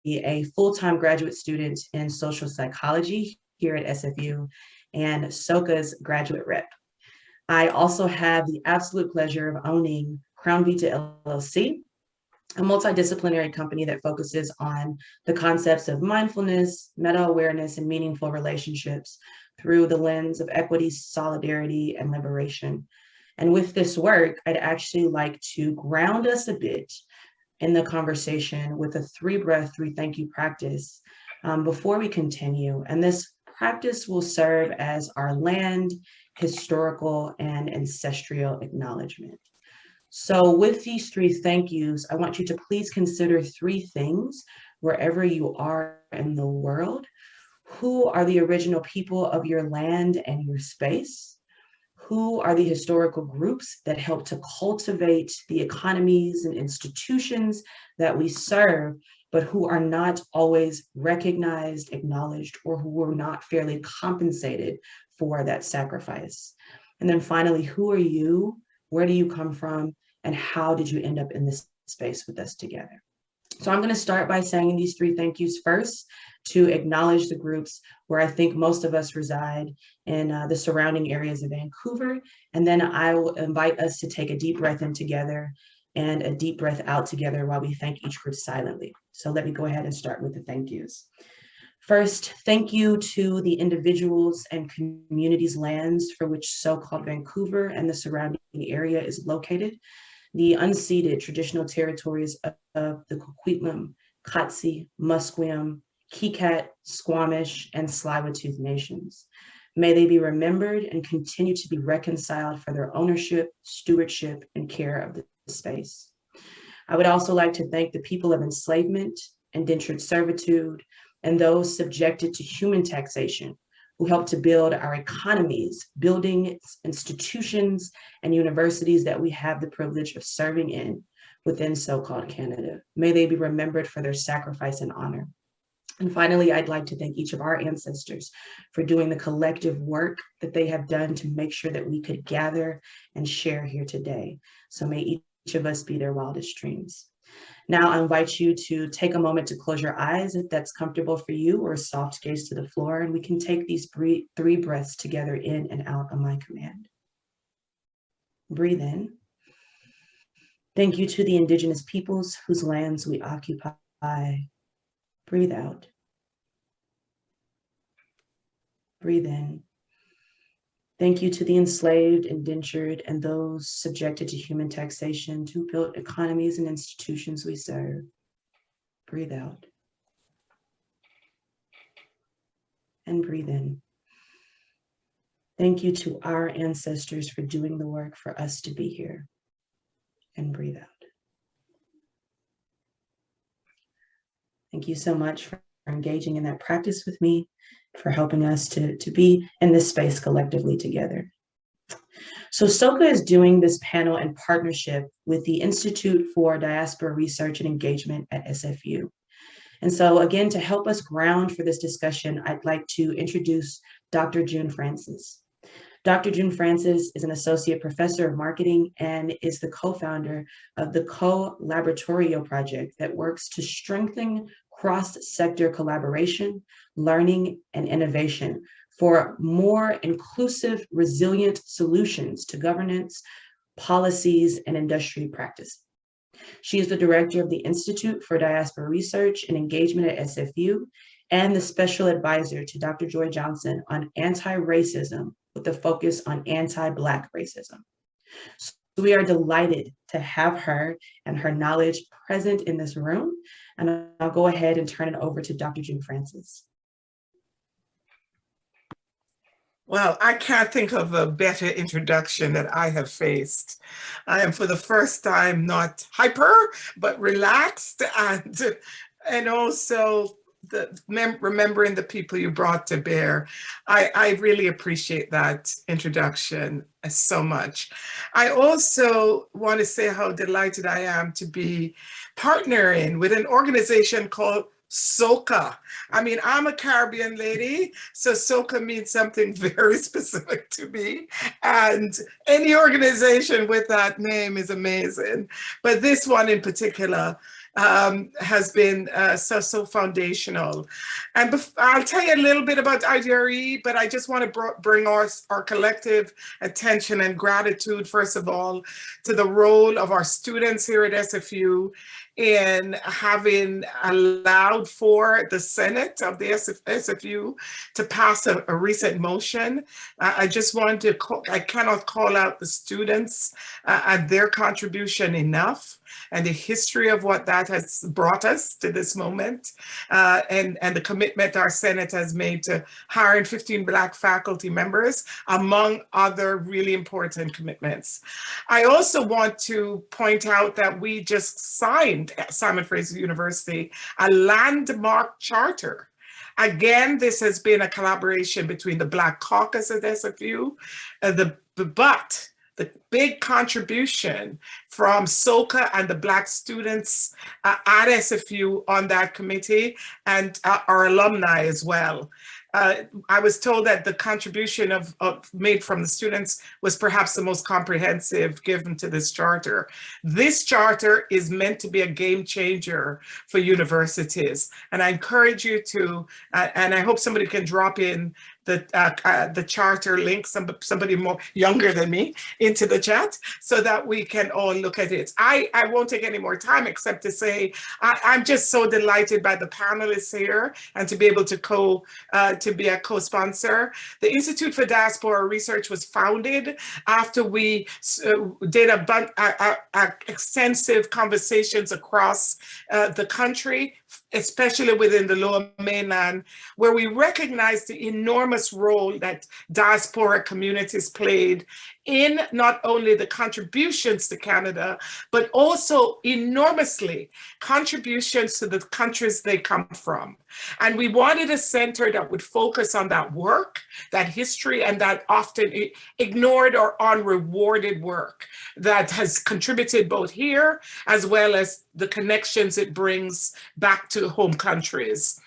a full-time graduate student in social psychology here at SFU and SOCA's graduate rep. I also have the absolute pleasure of owning Crown Vita LLC, a multidisciplinary company that focuses on the concepts of mindfulness, meta-awareness, and meaningful relationships through the lens of equity, solidarity, and liberation. And with this work, I'd actually like to ground us a bit in the conversation with a 3-breath, 3-thank-you practice before we continue. And this practice will serve as our land, historical, and ancestral acknowledgement. So with these 3 thank yous, I want you to please consider 3 things wherever you are in the world. Who are the original people of your land and your space? Who are the historical groups that help to cultivate the economies and institutions that we serve, but who are not always recognized, acknowledged, or who were not fairly compensated for that sacrifice? And then finally, who are you? Where do you come from? And how did you end up in this space with us together? So I'm going to start by saying these 3 thank yous first to acknowledge the groups where I think most of us reside in the surrounding areas of Vancouver. And then I will invite us to take a deep breath in together and a deep breath out together while we thank each group silently. So let me go ahead and start with the thank yous. First, thank you to the individuals and communities' lands for which so-called Vancouver and the surrounding area is located. The unceded traditional territories of the Kwikwetlem, Katzie, Musqueam, Kikat, Squamish, and Tsleil-Waututh nations. May they be remembered and continue to be reconciled for their ownership, stewardship, and care of the space. I would also like to thank the people of enslavement, indentured servitude, and those subjected to human taxation, who helped to build our economies, building institutions and universities that we have the privilege of serving in within so-called Canada. May they be remembered for their sacrifice and honor. And finally, I'd like to thank each of our ancestors for doing the collective work that they have done to make sure that we could gather and share here today. So may each of us be their wildest dreams. Now I invite you to take a moment to close your eyes if that's comfortable for you, or a soft gaze to the floor, and we can take these 3 breaths together in and out on my command. Breathe in. Thank you to the Indigenous peoples whose lands we occupy. Breathe out. Breathe in. Thank you to the enslaved, indentured, and those subjected to human taxation to build economies and institutions we serve. Breathe out. And breathe in. Thank you to our ancestors for doing the work for us to be here. And breathe out. Thank you so much for engaging in that practice with me, for helping us to be in this space collectively together. So SOCA is doing this panel in partnership with the Institute for Diaspora Research and Engagement at SFU. And so again, to help us ground for this discussion, I'd like to introduce Dr. June Francis. Dr. June Francis is an associate professor of marketing and is the co-founder of the Co-Laboratorio project that works to strengthen cross-sector collaboration, learning, and innovation for more inclusive, resilient solutions to governance, policies, and industry practice. She is the director of the Institute for Diaspora Research and Engagement at SFU and the special advisor to Dr. Joy Johnson on anti-racism with a focus on anti-Black racism. So we are delighted to have her and her knowledge present in this room. And I'll go ahead and turn it over to Dr. June Francis. Well, I can't think of a better introduction that I have faced. I am for the first time not hyper, but relaxed, and also remembering the people you brought to bear. I really appreciate that introduction so much. I also want to say how delighted I am to be partnering with an organization called SOCA. I mean, I'm a Caribbean lady, so SOCA means something very specific to me. And any organization with that name is amazing. But this one in particular has been so foundational. And I'll tell you a little bit about IDRE, but I just want to bring our collective attention and gratitude, first of all, to the role of our students here at SFU in having allowed for the Senate of the SFU to pass a recent motion. I just want to, I cannot call out the students and their contribution enough, and the history of what that has brought us to this moment, and the commitment our Senate has made to hiring 15 Black faculty members, among other really important commitments. I also want to point out that we just signed at Simon Fraser University a landmark charter. Again, this has been a collaboration between the Black Caucus at SFU, but the big contribution from SOCA and the Black students at SFU on that committee, and our alumni as well. I was told that the contribution made from the students was perhaps the most comprehensive given to this charter. This charter is meant to be a game changer for universities. And I encourage you to, and I hope somebody can drop in the charter link, somebody more younger than me, into the chat so that we can all look at it. I won't take any more time except to say I'm just so delighted by the panelists here and to be able to be a co-sponsor. The Institute for Diaspora Research was founded after we did extensive conversations across the country, especially within the Lower Mainland, where we recognized the enormous role that diaspora communities played in not only the contributions to Canada, but also enormously contributions to the countries they come from. And we wanted a center that would focus on that work, that history, and that often ignored or unrewarded work that has contributed both here as well as the connections it brings back to home countries.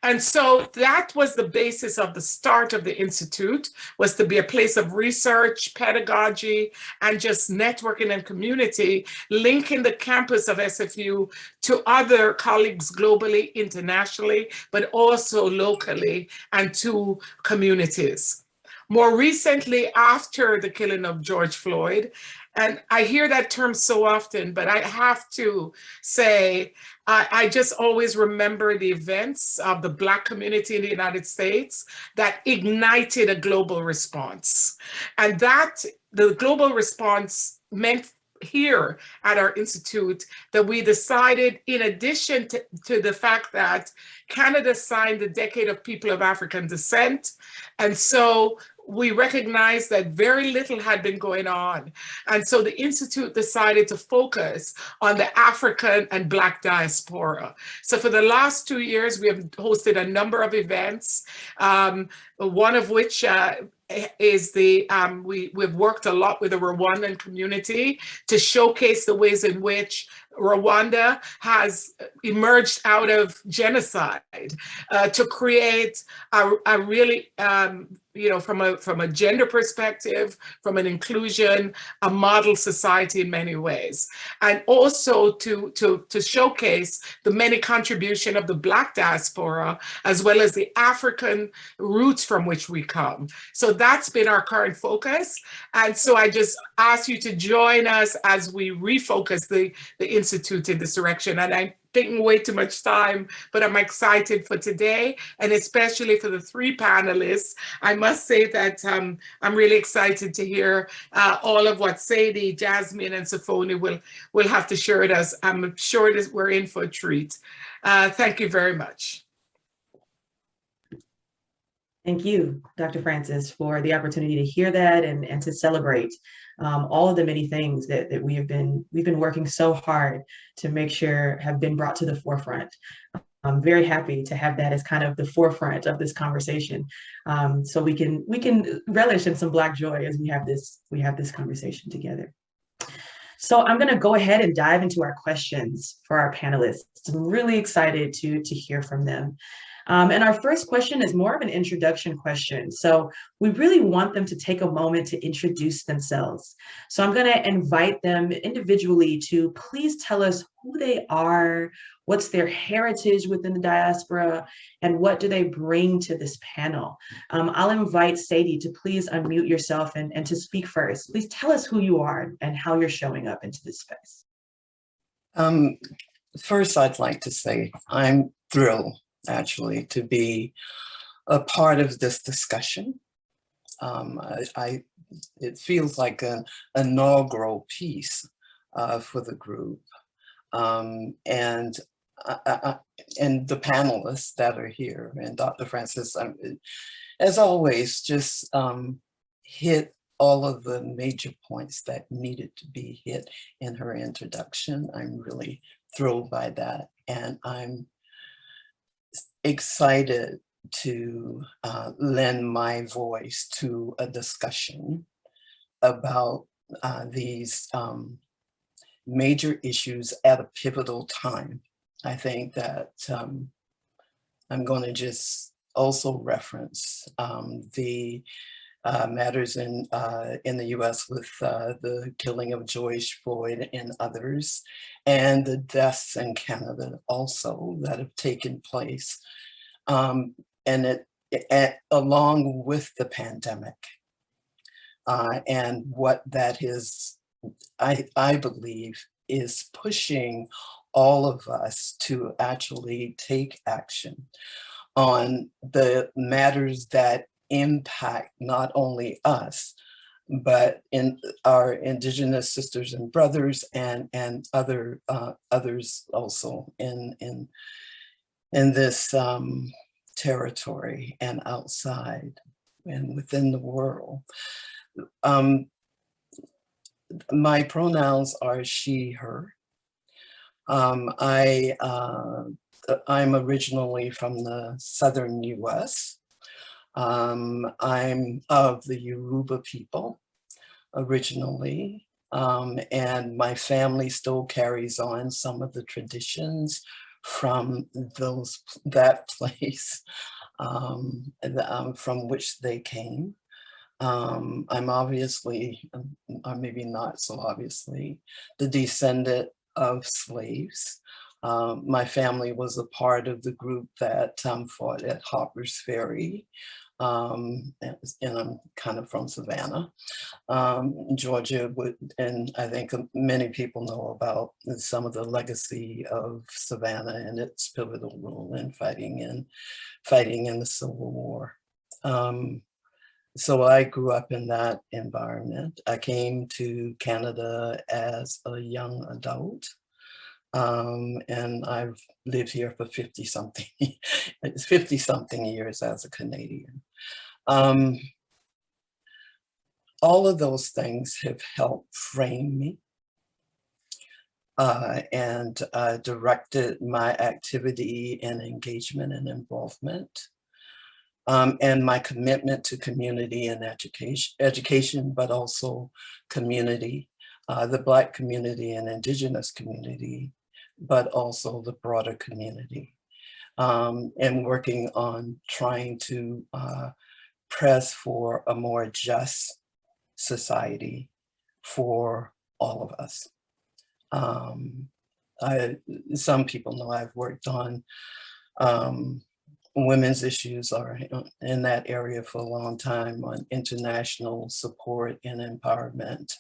And so that was the basis of the start of the Institute, was to be a place of research, pedagogy, and just networking and community, linking the campus of SFU to other colleagues globally, internationally, but also locally, and to communities. More recently, after the killing of George Floyd, and I hear that term so often, but I have to say, I just always remember the events of the Black community in the United States that ignited a global response. And that the global response meant here at our institute that we decided, in addition to the fact that Canada signed the Decade of People of African Descent, and so we recognized that very little had been going on. And so the Institute decided to focus on the African and Black diaspora. So for the last 2 years, we have hosted a number of events, one of which is we've worked a lot with the Rwandan community to showcase the ways in which Rwanda has emerged out of genocide to create a really, from a gender perspective, from an inclusion, a model society in many ways. And also to showcase the many contributions of the Black diaspora, as well as the African roots from which we come. So that's been our current focus. And so I just ask you to join us as we refocus the Institute in this direction. And I'm taking way too much time, but I'm excited for today, and especially for the three panelists. I must say that I'm really excited to hear all of what Sadie, Jasmine, and Sophonie will have to share with us. I'm sure that we're in for a treat. Thank you very much. Thank you, Dr. Francis, for the opportunity to hear that and to celebrate all of the many things that we've been working so hard to make sure have been brought to the forefront. I'm very happy to have that as kind of the forefront of this conversation, so we can relish in some Black joy as we have this conversation together. So I'm going to go ahead and dive into our questions for our panelists. I'm really excited to hear from them. And our first question is more of an introduction question. So we really want them to take a moment to introduce themselves. So I'm going to invite them individually to please tell us who they are, what's their heritage within the diaspora, and what do they bring to this panel. I'll invite Sadie to please unmute yourself and to speak first. Please tell us who you are and how you're showing up into this space. First, I'd like to say I'm thrilled, actually, to be a part of this discussion. It feels like an inaugural piece for the group. And the panelists that are here, and Dr. Francis, as always, just hit all of the major points that needed to be hit in her introduction. I'm really thrilled by that. And I'm excited to lend my voice to a discussion about these major issues at a pivotal time. I think that I'm going to just also reference the matters in the US with the killing of George Floyd and others, and the deaths in Canada also that have taken place, and along with the pandemic, and what that is, I believe, is pushing all of us to actually take action on the matters that impact not only us, but in our Indigenous sisters and brothers and others also in this territory and outside and within the world. My pronouns are she, her. I'm originally from the southern US. I'm of the Yoruba people originally, and my family still carries on some of the traditions from that place from which they came. I'm obviously, or maybe not so obviously, the descendant of slaves. My family was a part of the group that fought at Harper's Ferry, and I'm kind of from Savannah, Georgia, and I think many people know about some of the legacy of Savannah and its pivotal role in fighting in the Civil War. So I grew up in that environment. I came to Canada as a young adult. And I've lived here for 50 something years as a Canadian. All of those things have helped frame me and directed my activity and engagement and involvement. And my commitment to community and education, but also community, the Black community and Indigenous community, but also the broader community, and working on trying to press for a more just society for all of us. Some people know I've worked on women's issues are in that area for a long time, on international support and empowerment,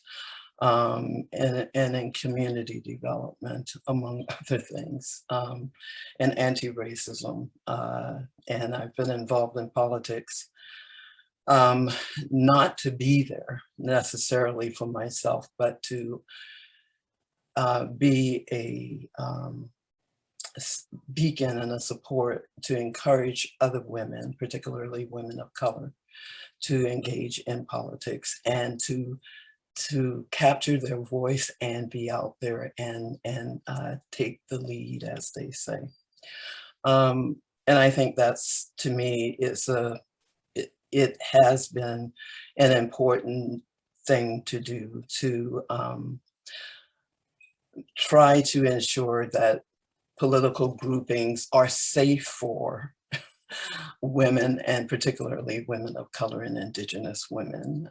and in community development, among other things, and anti-racism. And I've been involved in politics, not to be there necessarily for myself, but to be a beacon and a support to encourage other women, particularly women of color, to engage in politics and to capture their voice and be out there and take the lead, as they say. And I think that's, to me, it has been an important thing to do, to try to ensure that political groupings are safe for women, and particularly women of color and Indigenous women.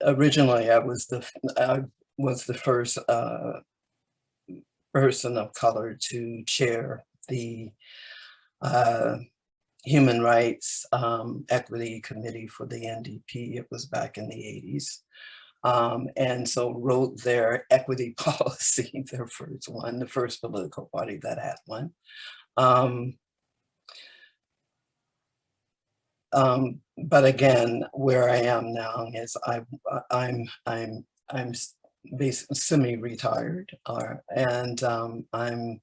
Originally, I was the first person of color to chair the Human Rights Equity Committee for the NDP. It was back in the 80s. And so wrote their equity policy, their first one, the first political party that had one. But again, where I am now is I'm basically semi-retired, and I'm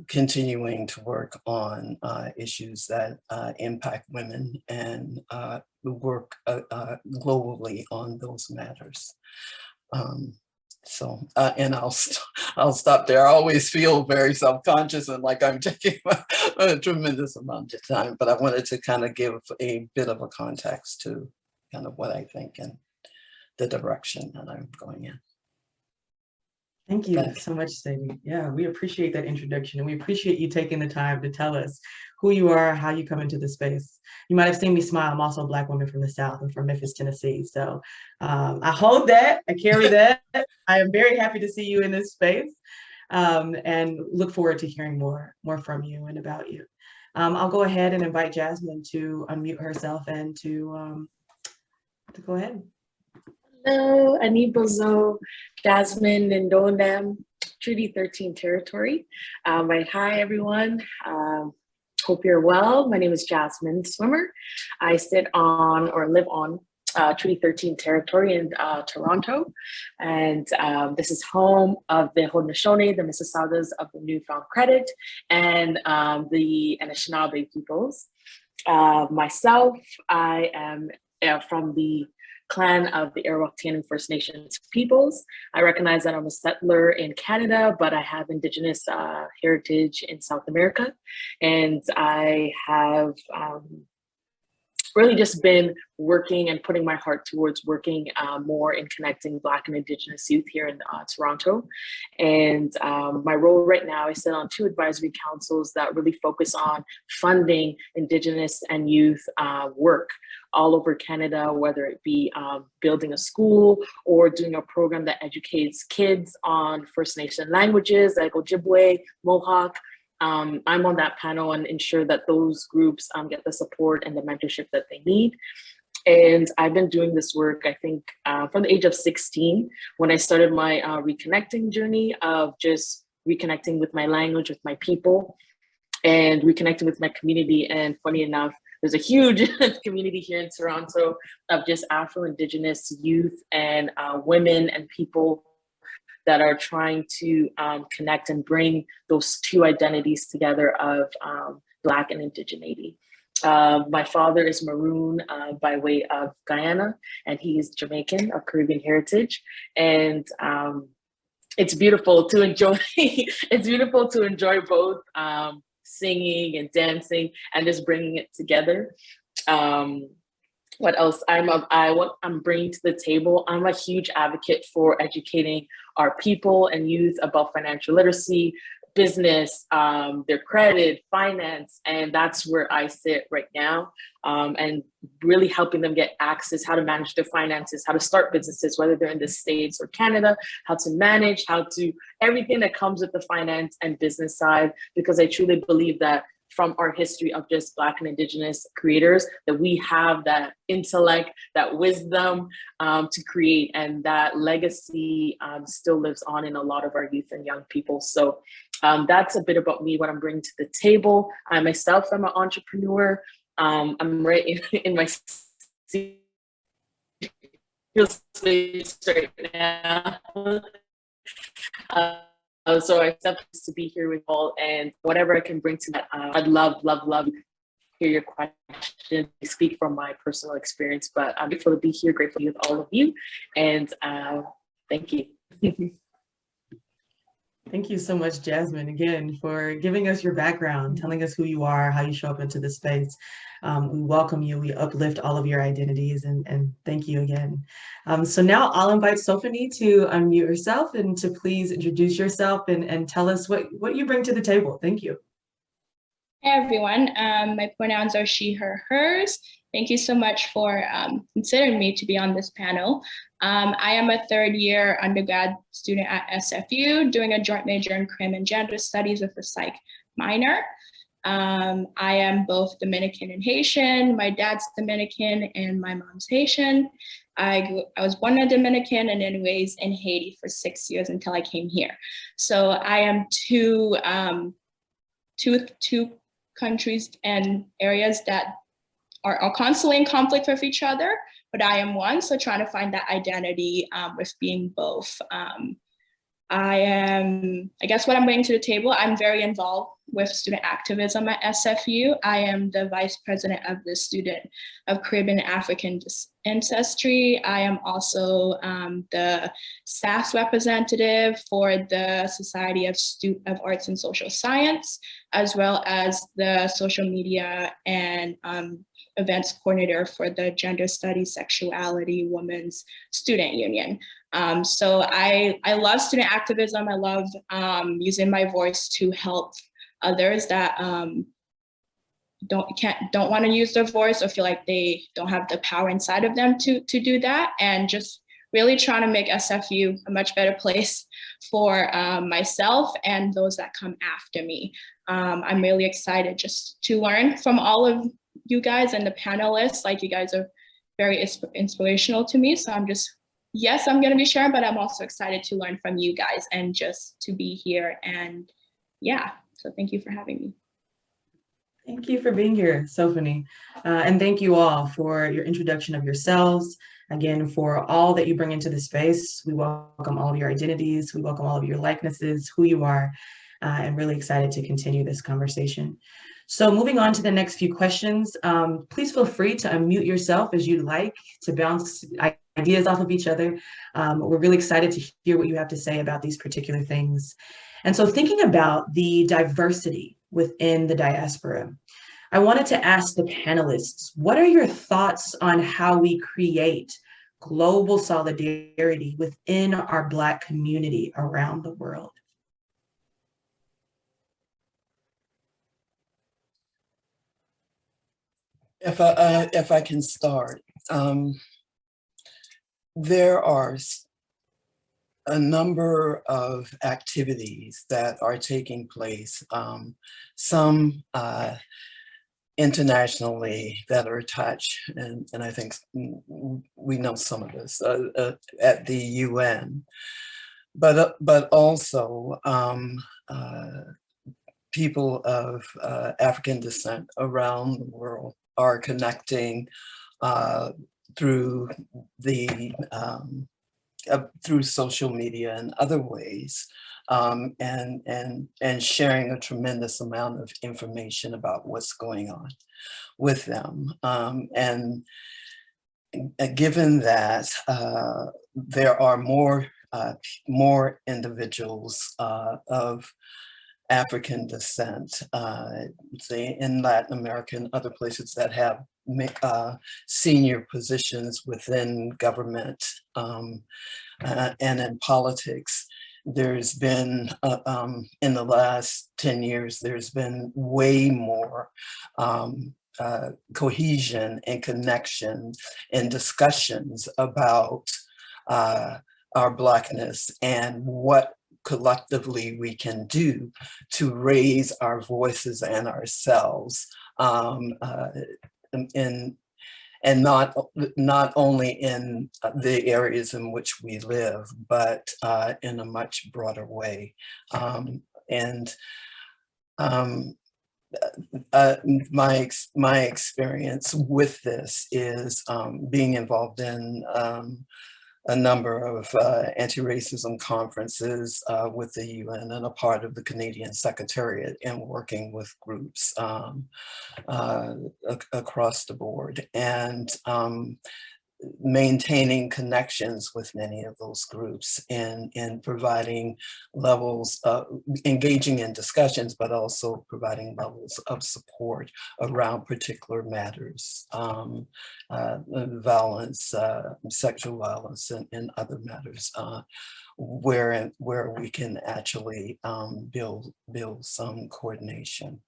continuing to work on issues that impact women and work globally on those matters. And I'll stop there. I always feel very self-conscious and like I'm taking a tremendous amount of time, but I wanted to kind of give a bit of a context to kind of what I think and the direction that I'm going in. Thank you so much, Sadie. Yeah, we appreciate that introduction, and we appreciate you taking the time to tell us who you are, how you come into the space. You might have seen me smile. I'm also a Black woman from the South. I'm from Memphis, Tennessee. So I hold that, I carry that. I am very happy to see you in this space, and look forward to hearing more from you and about you. I'll go ahead and invite Jasmine to unmute herself and to go ahead. Hello, Anibozo, Jasmine, and Ndondam, Treaty 13 territory. Hi, everyone. Hope you're well. My name is Jasmine Swimmer. I sit on or live on Treaty 13 territory in Toronto. And this is home of the Haudenosaunee, the Mississaugas of the Newfound Credit, and the Anishinaabe peoples. Myself, I am from the clan of the Arwaktian First Nations peoples. I recognize that I'm a settler in Canada, but I have Indigenous heritage in South America. And I have really just been working and putting my heart towards working more in connecting Black and Indigenous youth here in Toronto. And my role right now, I sit on 2 advisory councils that really focus on funding Indigenous and youth work all over Canada, whether it be building a school or doing a program that educates kids on First Nation languages like Ojibwe, Mohawk. I'm on that panel and ensure that those groups get the support and the mentorship that they need. And I've been doing this work, I think, from the age of 16, when I started my reconnecting journey of just reconnecting with my language, with my people, and reconnecting with my community. And funny enough, there's a huge community here in Toronto of just Afro-Indigenous youth and women and people that are trying to connect and bring those 2 identities together of Black and indigeneity. My father is Maroon by way of Guyana, and he is Jamaican of Caribbean heritage. And it's beautiful to enjoy, it's beautiful to enjoy both singing and dancing and just bringing it together. What else? What I'm bringing to the table, I'm a huge advocate for educating our people and youth about financial literacy, business, their credit, finance, and that's where I sit right now, and really helping them get access, how to manage their finances, how to start businesses, whether they're in the States or Canada, how to manage, everything that comes with the finance and business side, because I truly believe that from our history of just Black and Indigenous creators, that we have that intellect, that wisdom to create, and that legacy still lives on in a lot of our youth and young people. So that's a bit about me, what I'm bringing to the table. I myself am an entrepreneur. I'm right in my space right now. So I'm excited to be here with you all, and whatever I can bring to that, I'd love to hear your questions, speak from my personal experience, but I'm grateful to be here, grateful to be with all of you, and thank you. Thank you so much, Jasmine, again, for giving us your background, telling us who you are, how you show up into the space. We welcome you, we uplift all of your identities, and thank you again. So now I'll invite Sophonie to unmute herself and to please introduce yourself and tell us what you bring to the table. Thank you. Hey everyone, my pronouns are she, her, hers. Thank you so much for considering me to be on this panel. I am a third-year undergrad student at SFU, doing a joint major in Crim and Gender Studies with a psych minor. I am both Dominican and Haitian. My dad's Dominican and my mom's Haitian. I was born a Dominican and then raised in Haiti for 6 years until I came here. So I am two countries and areas that are constantly in conflict with each other, but I am one, so trying to find that identity with being both. I guess what I'm bringing to the table, I'm very involved with student activism at SFU. I am the vice president of the Student of Caribbean and African Ancestry. I am also the staff representative for the Society of Arts and Social Science, as well as the social media and events coordinator for the Gender Studies, Sexuality, Women's Student Union. So I love student activism. I love using my voice to help others that don't want to use their voice or feel like they don't have the power inside of them to do that, and just really trying to make SFU a much better place for myself and those that come after me. I'm really excited just to learn from all of you guys and the panelists. Like, you guys are very inspirational to me. So I'm going to be sharing, but I'm also excited to learn from you guys and just to be here. And yeah, so thank you for having me. Thank you for being here, Sophonie. And thank you all for your introduction of yourselves. Again, for all that you bring into the space. We welcome all of your identities. We welcome all of your likenesses, who you are, and really excited to continue this conversation. So moving on to the next few questions, please feel free to unmute yourself as you'd like to bounce ideas off of each other. We're really excited to hear what you have to say about these particular things. And so thinking about the diversity within the diaspora, I wanted to ask the panelists, what are your thoughts on how we create global solidarity within our Black community around the world? If I can start, there are a number of activities that are taking place, some internationally that are attached, and I think we know some of this at the UN, but also people of African descent around the world are connecting through the through social media and other ways, and sharing a tremendous amount of information about what's going on with them. And given that there are more individuals of African descent, say in Latin America and other places that have senior positions within government and in politics, there's been, in the last 10 years, there's been way more cohesion and connection and discussions about our Blackness and what collectively we can do to raise our voices and ourselves, and not only in the areas in which we live, but in a much broader way. My experience with this is being involved in a number of anti-racism conferences with the UN and a part of the Canadian Secretariat, and working with groups across the board. And maintaining connections with many of those groups and providing levels of engaging in discussions, but also providing levels of support around particular matters, violence, sexual violence, and other matters, where we can actually build some coordination.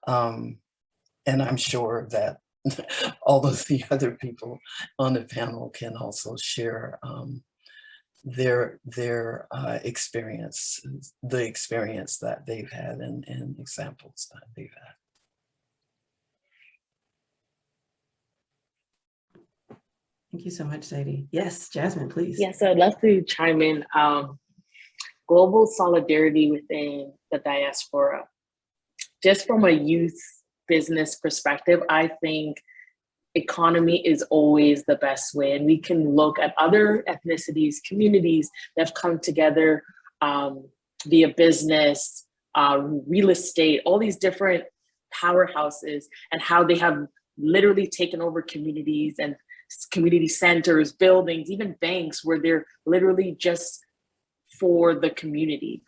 And I'm sure that all of the other people on the panel can also share their experience, the experience that they've had and examples that they've had. Thank you so much, Sadie. Yes, Jasmine, please. Yes, I'd love to chime in. Global solidarity within the diaspora. Just from a youth business perspective, I think economy is always the best way. And we can look at other ethnicities, communities that have come together via business, real estate, all these different powerhouses, and how they have literally taken over communities and community centers, buildings, even banks, where they're literally just for the community.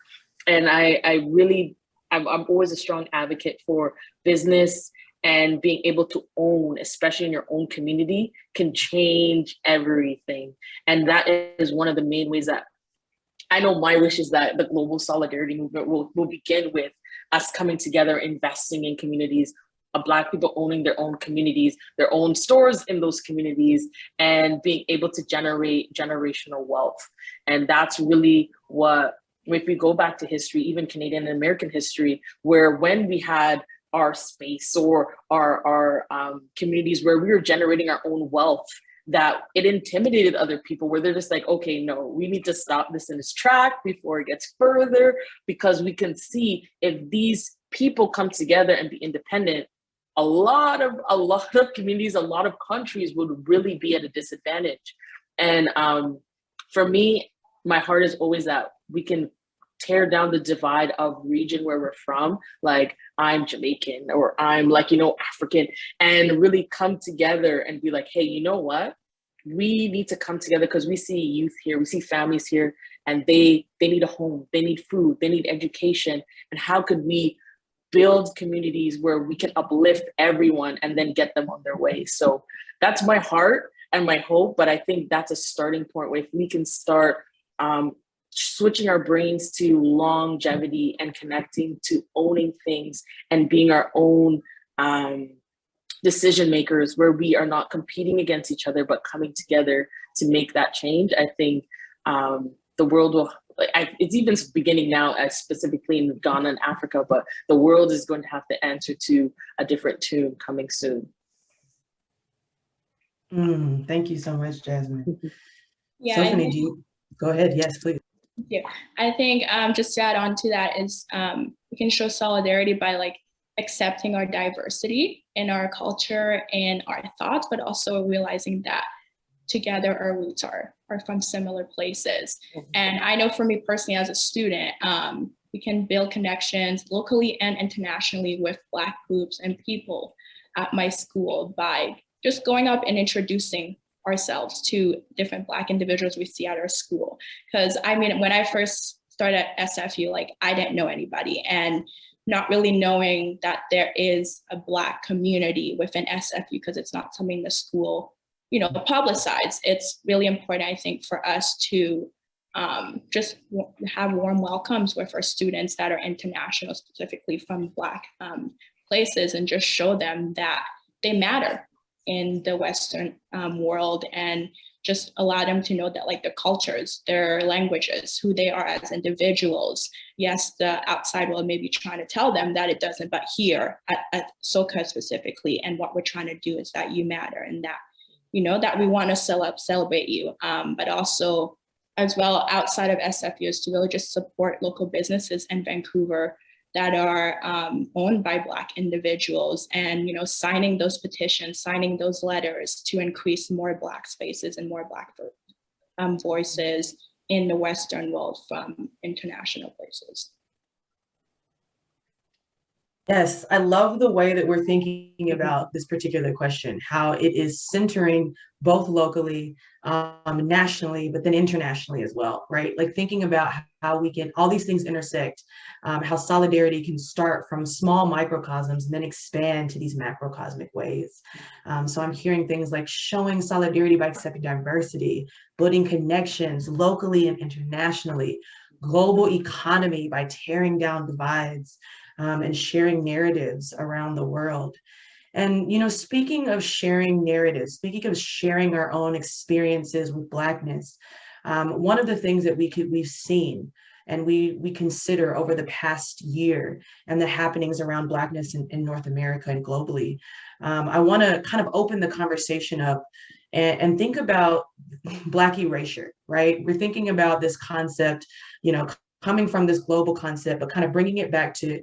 And I'm always a strong advocate for business, and being able to own, especially in your own community, can change everything. And that is one of the main ways that I know my wish is that the global solidarity movement will begin with us coming together, investing in communities, Black people owning their own communities, their own stores in those communities, and being able to generate generational wealth. And that's really what, if we go back to history, even Canadian and American history, where when we had our space or our communities where we were generating our own wealth, that it intimidated other people, where they're just like, okay, no, we need to stop this in its track before it gets further, because we can see if these people come together and be independent, a lot of communities, a lot of countries would really be at a disadvantage. And for me, my heart is always that we can tear down the divide of region where we're from, like I'm Jamaican or I'm African, and really come together and be like, hey, you know what? We need to come together because we see youth here, we see families here, and they need a home, they need food, they need education. And how could we build communities where we can uplift everyone and then get them on their way? So that's my heart and my hope, but I think that's a starting point where if we can start switching our brains to longevity and connecting to owning things and being our own decision makers, where we are not competing against each other, but coming together to make that change, I think the world will, it's even beginning now, as specifically in Ghana and Africa, but the world is going to have to answer to a different tune coming soon. Thank you so much, Jasmine. Yeah, Sophonie, do you go ahead? Yes, please. Yeah, I think just to add on to that is we can show solidarity by accepting our diversity in our culture and our thoughts, but also realizing that together our roots are from similar places. And I know for me personally as a student, we can build connections locally and internationally with Black groups and people at my school by just going up and introducing ourselves to different Black individuals we see at our school. Because I mean, when I first started at SFU, I didn't know anybody, and not really knowing that there is a Black community within SFU, because it's not something the school, publicize. It's really important, I think, for us to just have warm welcomes with our students that are international, specifically from Black places, and just show them that they matter in the Western world, and just allow them to know that their cultures, their languages, who they are as individuals. Yes, the outside world may be trying to tell them that it doesn't, but here at SOCA specifically, and what we're trying to do is that you matter, and that, that we want to celebrate you, but also as well outside of SFU is to really just support local businesses in Vancouver that are owned by Black individuals, and signing those petitions, signing those letters to increase more Black spaces and more Black voices in the Western world from international places. Yes, I love the way that we're thinking about this particular question, how it is centering both locally, nationally, but then internationally as well, right? Like thinking about how we can, all these things intersect, how solidarity can start from small microcosms and then expand to these macrocosmic ways. So I'm hearing things like showing solidarity by accepting diversity, building connections locally and internationally, global economy by tearing down divides, and sharing narratives around the world. And, speaking of sharing narratives, speaking of sharing our own experiences with Blackness, one of the things that we've seen and we consider over the past year and the happenings around Blackness in North America and globally, I want to kind of open the conversation up and think about Black erasure, right? We're thinking about this concept, coming from this global concept, but kind of bringing it back to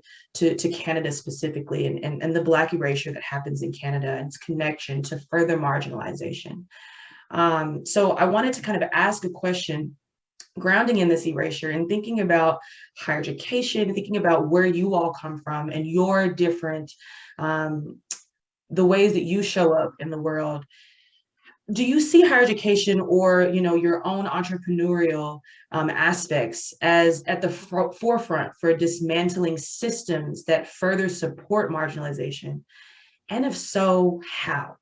Canada specifically, and the Black erasure that happens in Canada and its connection to further marginalization. So I wanted to kind of ask a question grounding in this erasure and thinking about higher education, thinking about where you all come from and your different, the ways that you show up in the world. Do you see higher education or your own entrepreneurial aspects as at the forefront for dismantling systems that further support marginalization? And if so, how?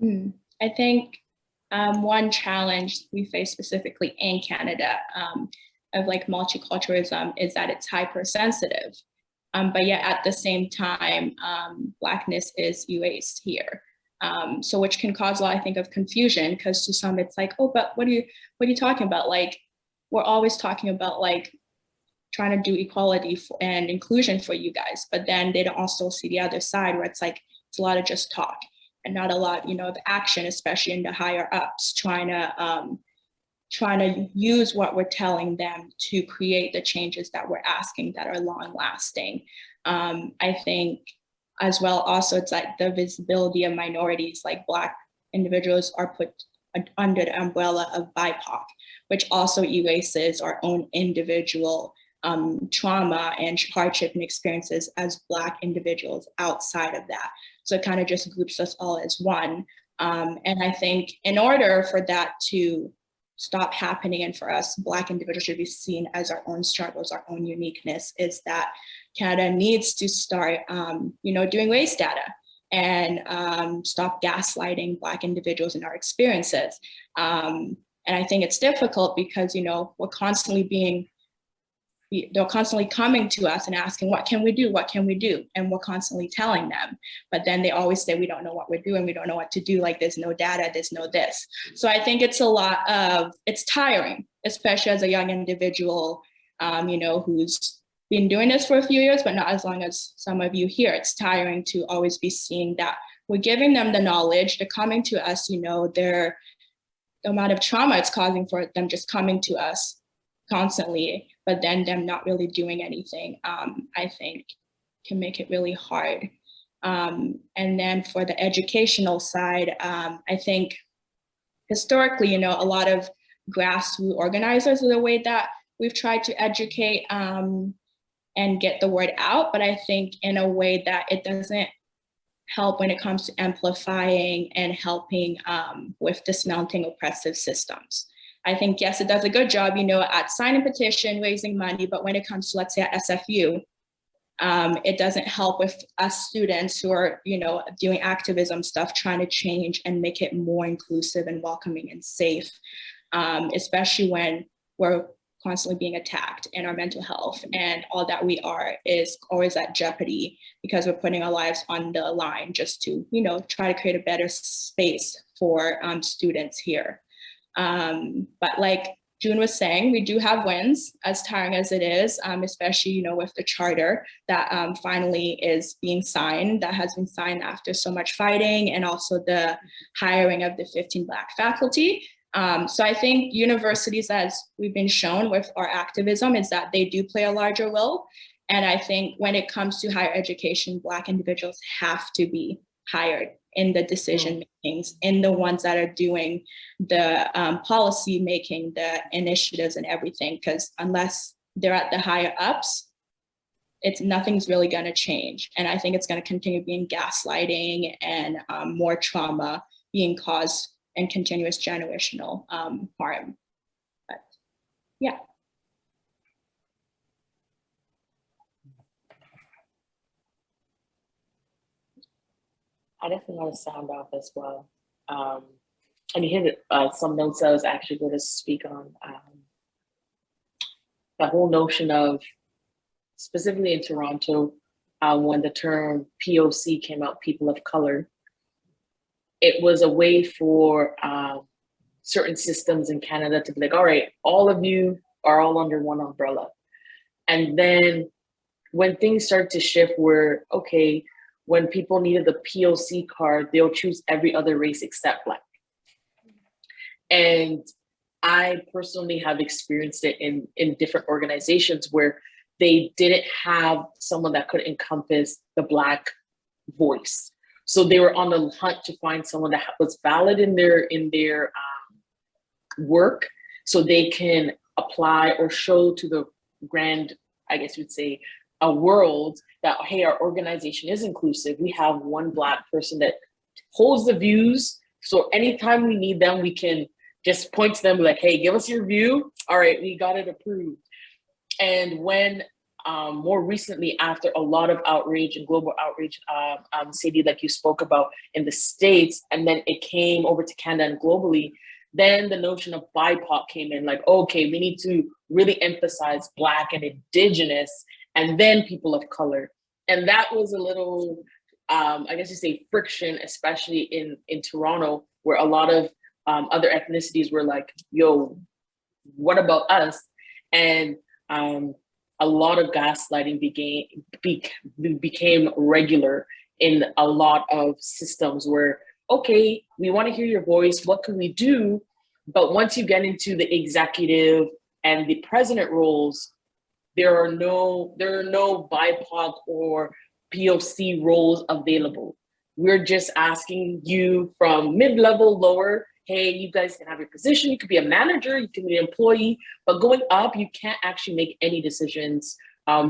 I think one challenge we face specifically in Canada of like multiculturalism is that it's hypersensitive. But yet at the same time, Blackness is erased here. So which can cause a lot, I think, of confusion, because to some it's like, oh, but what are you talking about? Like, we're always talking about like trying to do equality and inclusion for you guys, but then they don't also see the other side where it's like, it's a lot of just talk and not a lot, of action, especially in the higher ups, trying to use what we're telling them to create the changes that we're asking that are long lasting. I think as well, also it's like the visibility of minorities, like Black individuals are put under the umbrella of BIPOC, which also erases our own individual trauma and hardship and experiences as Black individuals outside of that. So it kind of just groups us all as one. And I think in order for that to stop happening and for us Black individuals should be seen as our own struggles, our own uniqueness, is that Canada needs to start, doing race data and stop gaslighting Black individuals in our experiences. And I think it's difficult because, we're constantly they're constantly coming to us and asking, what can we do? What can we do? And we're constantly telling them, but then they always say, we don't know what we're doing. We don't know what to do. Like, there's no data, there's no this. So I think it's it's tiring, especially as a young individual, who's been doing this for a few years, but not as long as some of you here. It's tiring to always be seeing that we're giving them the knowledge, they're coming to us, the amount of trauma it's causing for them just coming to us constantly, but then them not really doing anything, I think can make it really hard. And then for the educational side, I think historically, a lot of grassroots organizers are the way that we've tried to educate and get the word out, but I think in a way that it doesn't help when it comes to amplifying and helping with dismounting oppressive systems. I think, yes, it does a good job, at signing petition, raising money, but when it comes to, let's say, at SFU, it doesn't help with us students who are, doing activism stuff, trying to change and make it more inclusive and welcoming and safe, especially when we're constantly being attacked and our mental health and all that we are is always at jeopardy because we're putting our lives on the line just to, try to create a better space for students here. But like June was saying, we do have wins, as tiring as it is, especially, with the charter that finally is being signed, that has been signed after so much fighting, and also the hiring of the 15 Black faculty. So I think universities, as we've been shown with our activism, is that they do play a larger role. And I think when it comes to higher education, Black individuals have to be hired in the decision makings, in the ones that are doing the policy making, the initiatives and everything, because unless they're at the higher ups, nothing's really going to change. And I think it's going to continue being gaslighting and more trauma being caused and continuous generational harm. But yeah. I definitely want to sound off as well. And you hit some notes I was actually going to speak on. The whole notion of, specifically in Toronto, when the term POC came out, people of color, it was a way for certain systems in Canada to be like, all right, all of you are all under one umbrella. And then when things start to shift where, okay, when people needed the POC card, they'll choose every other race except Black. And I personally have experienced it in different organizations where they didn't have someone that could encompass the Black voice. So they were on the hunt to find someone that was valid in their work, so they can apply or show to the grand, I guess you'd say, a world that, hey, our organization is inclusive. We have one Black person that holds the views. So anytime we need them, we can just point to them like, hey, give us your view. All right, we got it approved. And when more recently, after a lot of outrage and global outrage, Sadie, like you spoke about in the States, and then it came over to Canada and globally, then the notion of BIPOC came in, like, okay, we need to really emphasize Black and Indigenous, and then people of color. And that was a little, I guess you say, friction, especially in Toronto, where a lot of other ethnicities were like, yo, what about us? And a lot of gaslighting became regular in a lot of systems where, okay, we want to hear your voice, what can we do? But once you get into the executive and the president roles, there are no BIPOC or POC roles available. We're just asking you from mid-level, lower, hey, you guys can have your position, you could be a manager, you can be an employee, but going up, you can't actually make any decisions.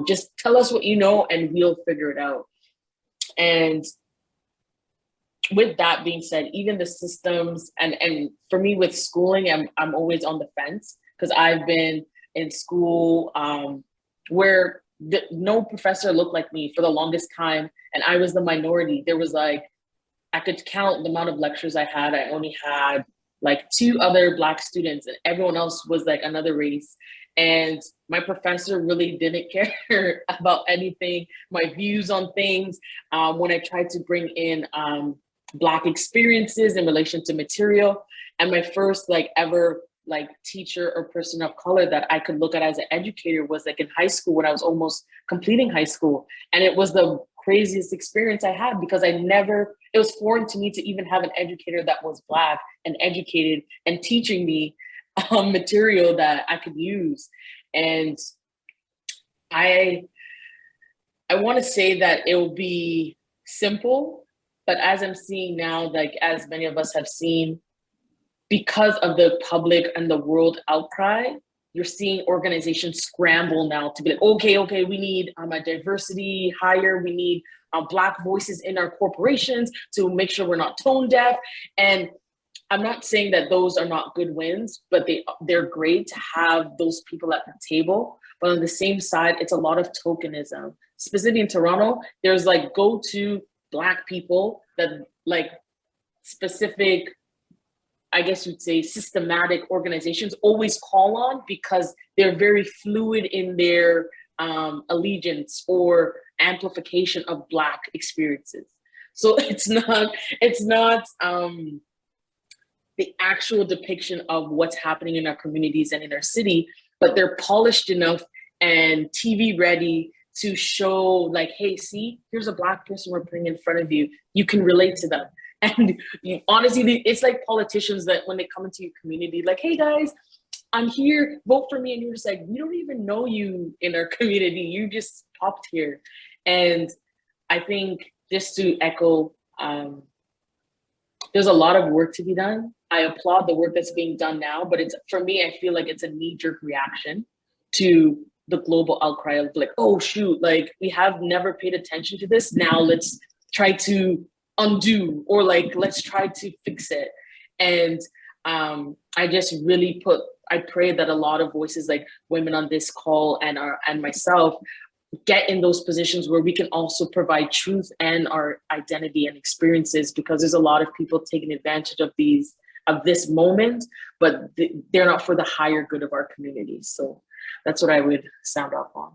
Just tell us what you know and we'll figure it out. And with that being said, even the systems, and for me with schooling, I'm always on the fence, because I've been in school where no professor looked like me for the longest time, and I was the minority. There was like, I could count the amount of lectures I had. I only had like 2 other Black students, and everyone else was like another race. And my professor really didn't care about anything, my views on things. When I tried to bring in Black experiences in relation to material, and my first like ever like teacher or person of color that I could look at as an educator was like in high school when I was almost completing high school. And it was the craziest experience I had, because it was foreign to me to even have an educator that was Black and educated and teaching me material that I could use. And I want to say that it will be simple, but as I'm seeing now, like as many of us have seen, because of the public and the world outcry, you're seeing organizations scramble now to be like, okay, we need a diversity hire, we need Black voices in our corporations to make sure we're not tone deaf. And I'm not saying that those are not good wins, but they're great to have those people at the table. But on the same side, it's a lot of tokenism. Specifically in Toronto, there's like go-to Black people that like specific, I guess you'd say, systematic organizations always call on, because they're very fluid in their allegiance or amplification of Black experiences. So it's not the actual depiction of what's happening in our communities and in our city, but they're polished enough and TV ready to show like, hey, see, here's a Black person we're putting in front of you. You can relate to them. And honestly, it's like politicians that when they come into your community, like, hey guys, I'm here, vote for me. And you're just like, we don't even know you in our community. You just popped here. And I think just to echo, there's a lot of work to be done. I applaud the work that's being done now, but for me, I feel like it's a knee-jerk reaction to the global outcry of like, oh shoot, like we have never paid attention to this. Now let's try to undo, or like, let's try to fix it. And I just really I pray that a lot of voices like women on this call and myself get in those positions where we can also provide truth and our identity and experiences, because there's a lot of people taking advantage of this moment, but they're not for the higher good of our communities. So that's what I would sound off on.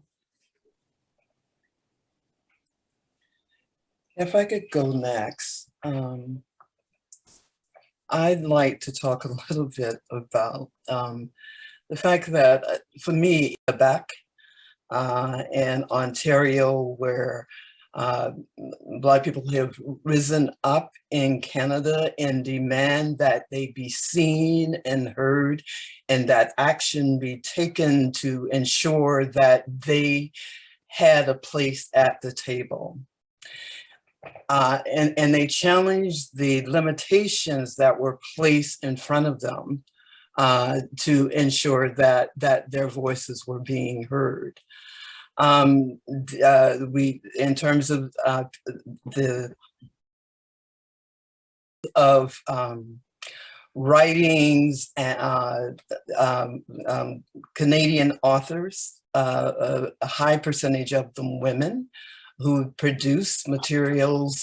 If I could go next, I'd like to talk a little bit about the fact that for me, Quebec and Ontario, where Black people have risen up in Canada and demand that they be seen and heard, and that action be taken to ensure that they had a place at the table. And they challenged the limitations that were placed in front of them to ensure that their voices were being heard. In terms of writings and Canadian authors, a high percentage of them women, who produced materials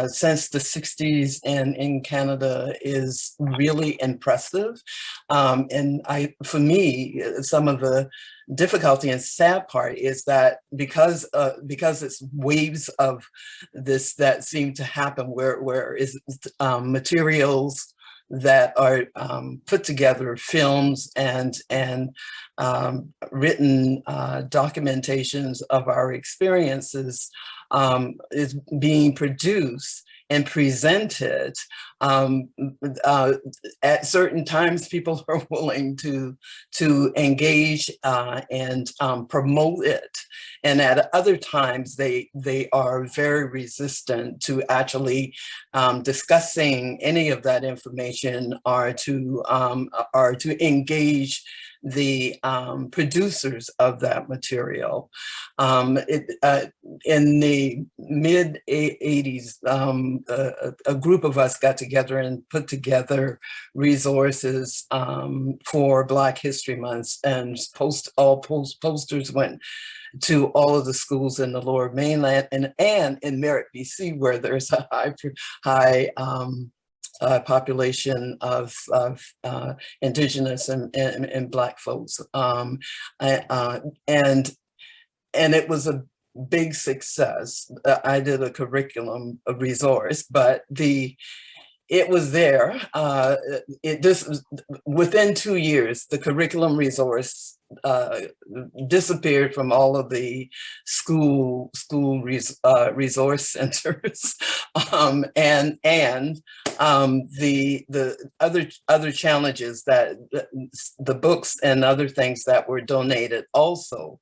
since the 60s in Canada is really impressive. And for me, some of the difficulty and sad part is that because it's waves of this that seem to happen, where is materials that are put together, films and written documentations of our experiences is being produced and presented. At certain times, people are willing to engage and promote it, and at other times they are very resistant to actually discussing any of that information, or to engage the producers of that material. In the mid 80s, a group of us got together and put together resources for Black History Month, and posters went to all of the schools in the Lower Mainland and in Merritt, BC, where there's a high population of Indigenous and Black folks, and it was a big success. I did a curriculum resource, but it was there. Within 2 years, the curriculum resource disappeared from all of the school resource centers, and the other challenges that the books and other things that were donated also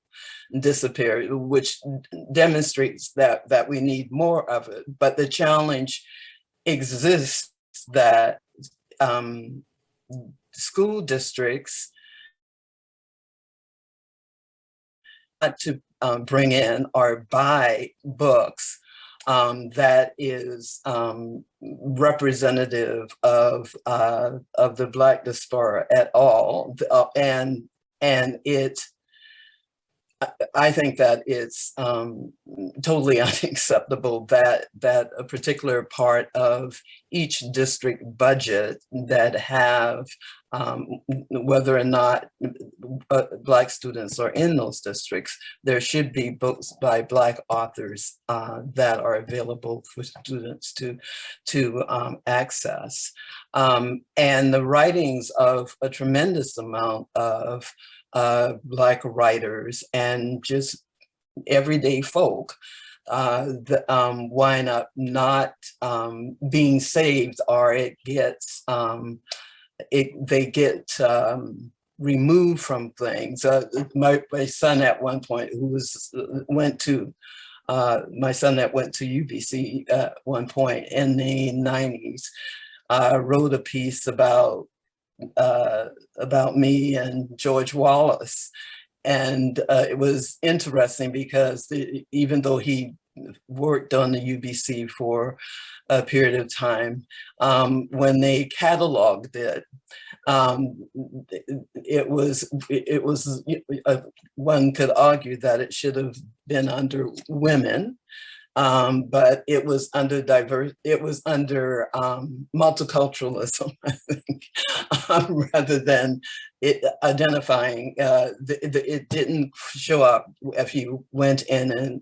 disappeared, which demonstrates that we need more of it. But the challenge exists that school districts to bring in or buy books that is representative of the Black diaspora at all, and I think that it's totally unacceptable that a particular part of each district budget that have, whether or not Black students are in those districts, there should be books by Black authors that are available for students to access. And the writings of a tremendous amount of Black writers and just everyday folk wind up not being saved, or it gets they get removed from things. My son at one point, my son that went to UBC at one point in the 90s, wrote a piece about me and George Wallace, it was interesting because even though he worked on the UBC for a period of time, when they cataloged it, one could argue that it should have been under women, but it was under multiculturalism, I think, rather than it identifying, it didn't show up. If you went in and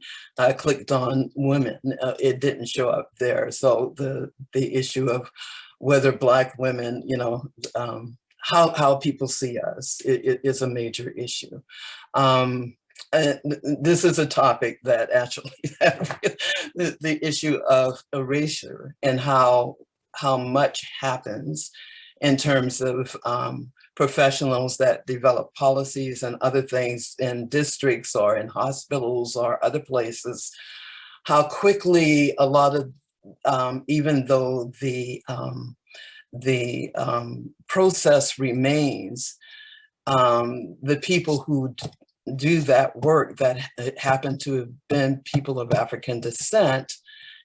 clicked on women, it didn't show up there. So the issue of whether Black women, you know, how people see us is a major issue. This is a topic that actually, the issue of erasure and how much happens in terms of professionals that develop policies and other things in districts or in hospitals or other places, how quickly a lot of, even though the process remains, the people who do that work that happen to have been people of African descent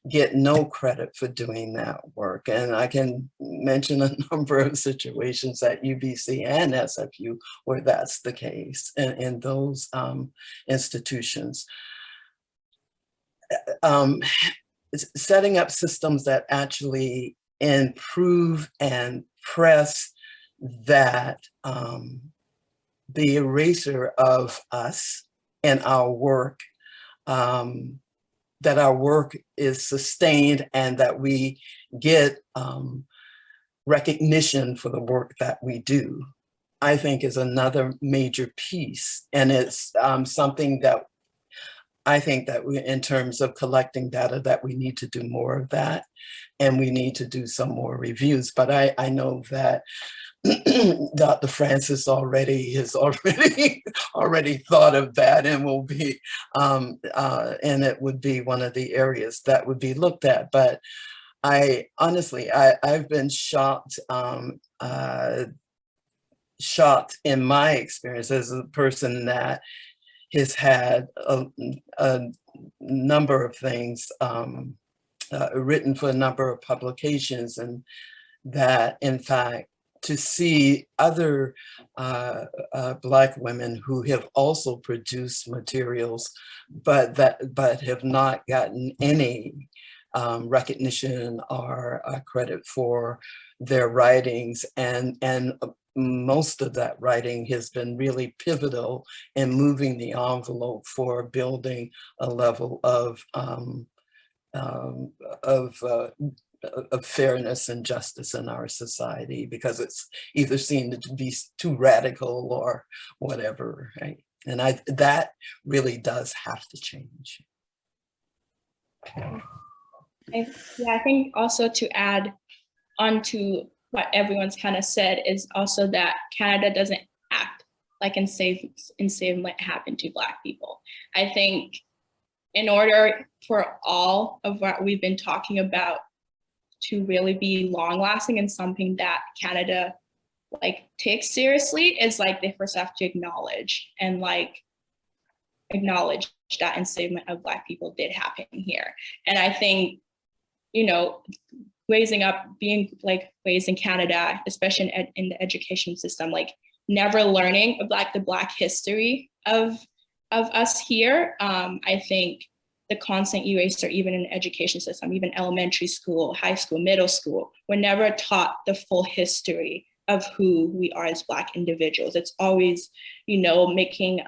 get no credit for doing that work. And I can mention a number of situations at UBC and SFU where that's the case in those institutions. Setting up systems that actually improve and press that the erasure of us and our work, that our work is sustained and that we get recognition for the work that we do, I think is another major piece. And it's something that I think that we, in terms of collecting data, that we need to do more of that, and we need to do some more reviews. But I know that Dr. Francis has already thought of that, and will be, and it would be one of the areas that would be looked at. But I honestly, I've been shocked in my experience as a person that has had a number of things written for a number of publications, and that in fact, to see other Black women who have also produced materials, but have not gotten any recognition or credit for their writings, and most of that writing has been really pivotal in moving the envelope for building a level of fairness and justice in our society, because it's either seen to be too radical or whatever, right? And that really does have to change. I think also to add on to what everyone's kind of said is also that Canada doesn't act like enslavement happened to Black people. I think in order for all of what we've been talking about to really be long lasting and something that Canada takes seriously, is they first have to acknowledge that enslavement of Black people did happen here. And I think, raised in Canada, especially in the education system, never learning about the Black history of us here. I think the constant erasure, even in the education system, even elementary school, high school, middle school, we're never taught the full history of who we are as Black individuals. It's always, making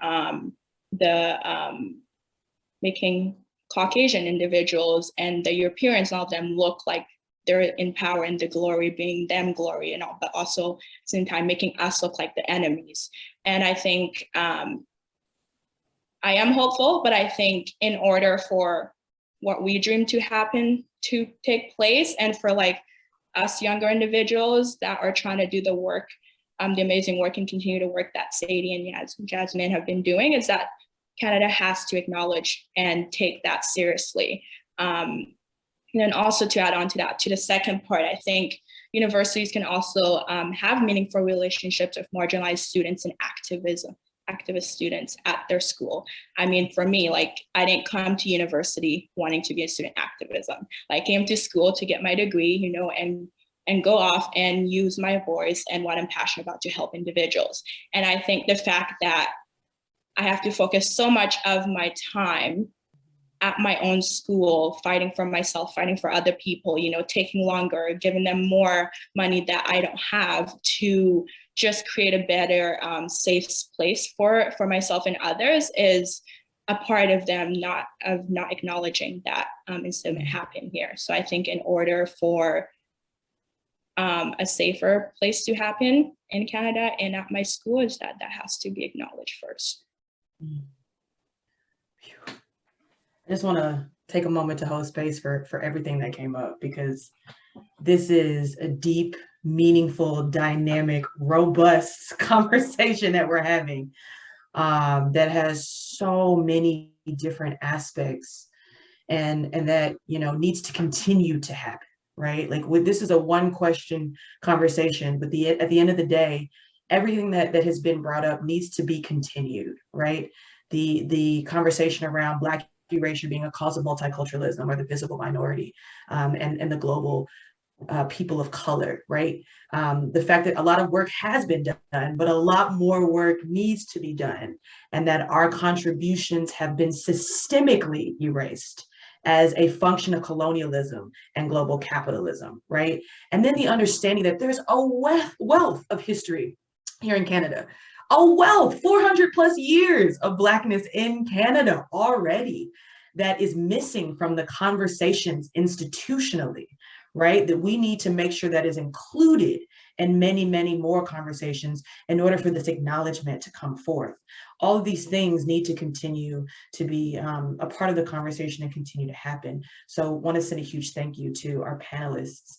Caucasian individuals and the Europeans, all of them, look like they're in power and the glory being them glory and all, but also at the same time making us look like the enemies. And I think I am hopeful, but I think in order for what we dream to happen to take place, and for us younger individuals that are trying to do the work, the amazing work and continue to work that Sadie and Jasmine have been doing, is that Canada has to acknowledge and take that seriously. And then also to add on to that, to the second part, I think universities can also have meaningful relationships with marginalized students in activist students at their school. I mean, for me, like, I didn't come to university wanting to be a student activism. I came to school to get my degree, you know, and go off and use my voice and what I'm passionate about to help individuals. And I think the fact that I have to focus so much of my time at my own school, fighting for myself, fighting for other people, you know, taking longer, giving them more money that I don't have to just create a better safe place for myself and others, is a part of them not acknowledging that incident happened here. So I think in order for a safer place to happen in Canada and at my school, is that has to be acknowledged first. I just want to take a moment to hold space for everything that came up, because this is a deep, meaningful, dynamic, robust conversation that we're having that has so many different aspects and that, you know, needs to continue to happen, right? Like, this is a one question conversation, but at the end of the day, everything that has been brought up needs to be continued, right? The conversation around Black erasure being a cause of multiculturalism, or the visible minority, and the global people of color, right? The fact that a lot of work has been done, but a lot more work needs to be done, and that our contributions have been systemically erased as a function of colonialism and global capitalism, right? And then the understanding that there's a wealth of history here in Canada, a wealth, 400 plus years of Blackness in Canada already, that is missing from the conversations institutionally, right? That we need to make sure that is included in many, many more conversations in order for this acknowledgement to come forth. All of these things need to continue to be a part of the conversation and continue to happen. So want to send a huge thank you to our panelists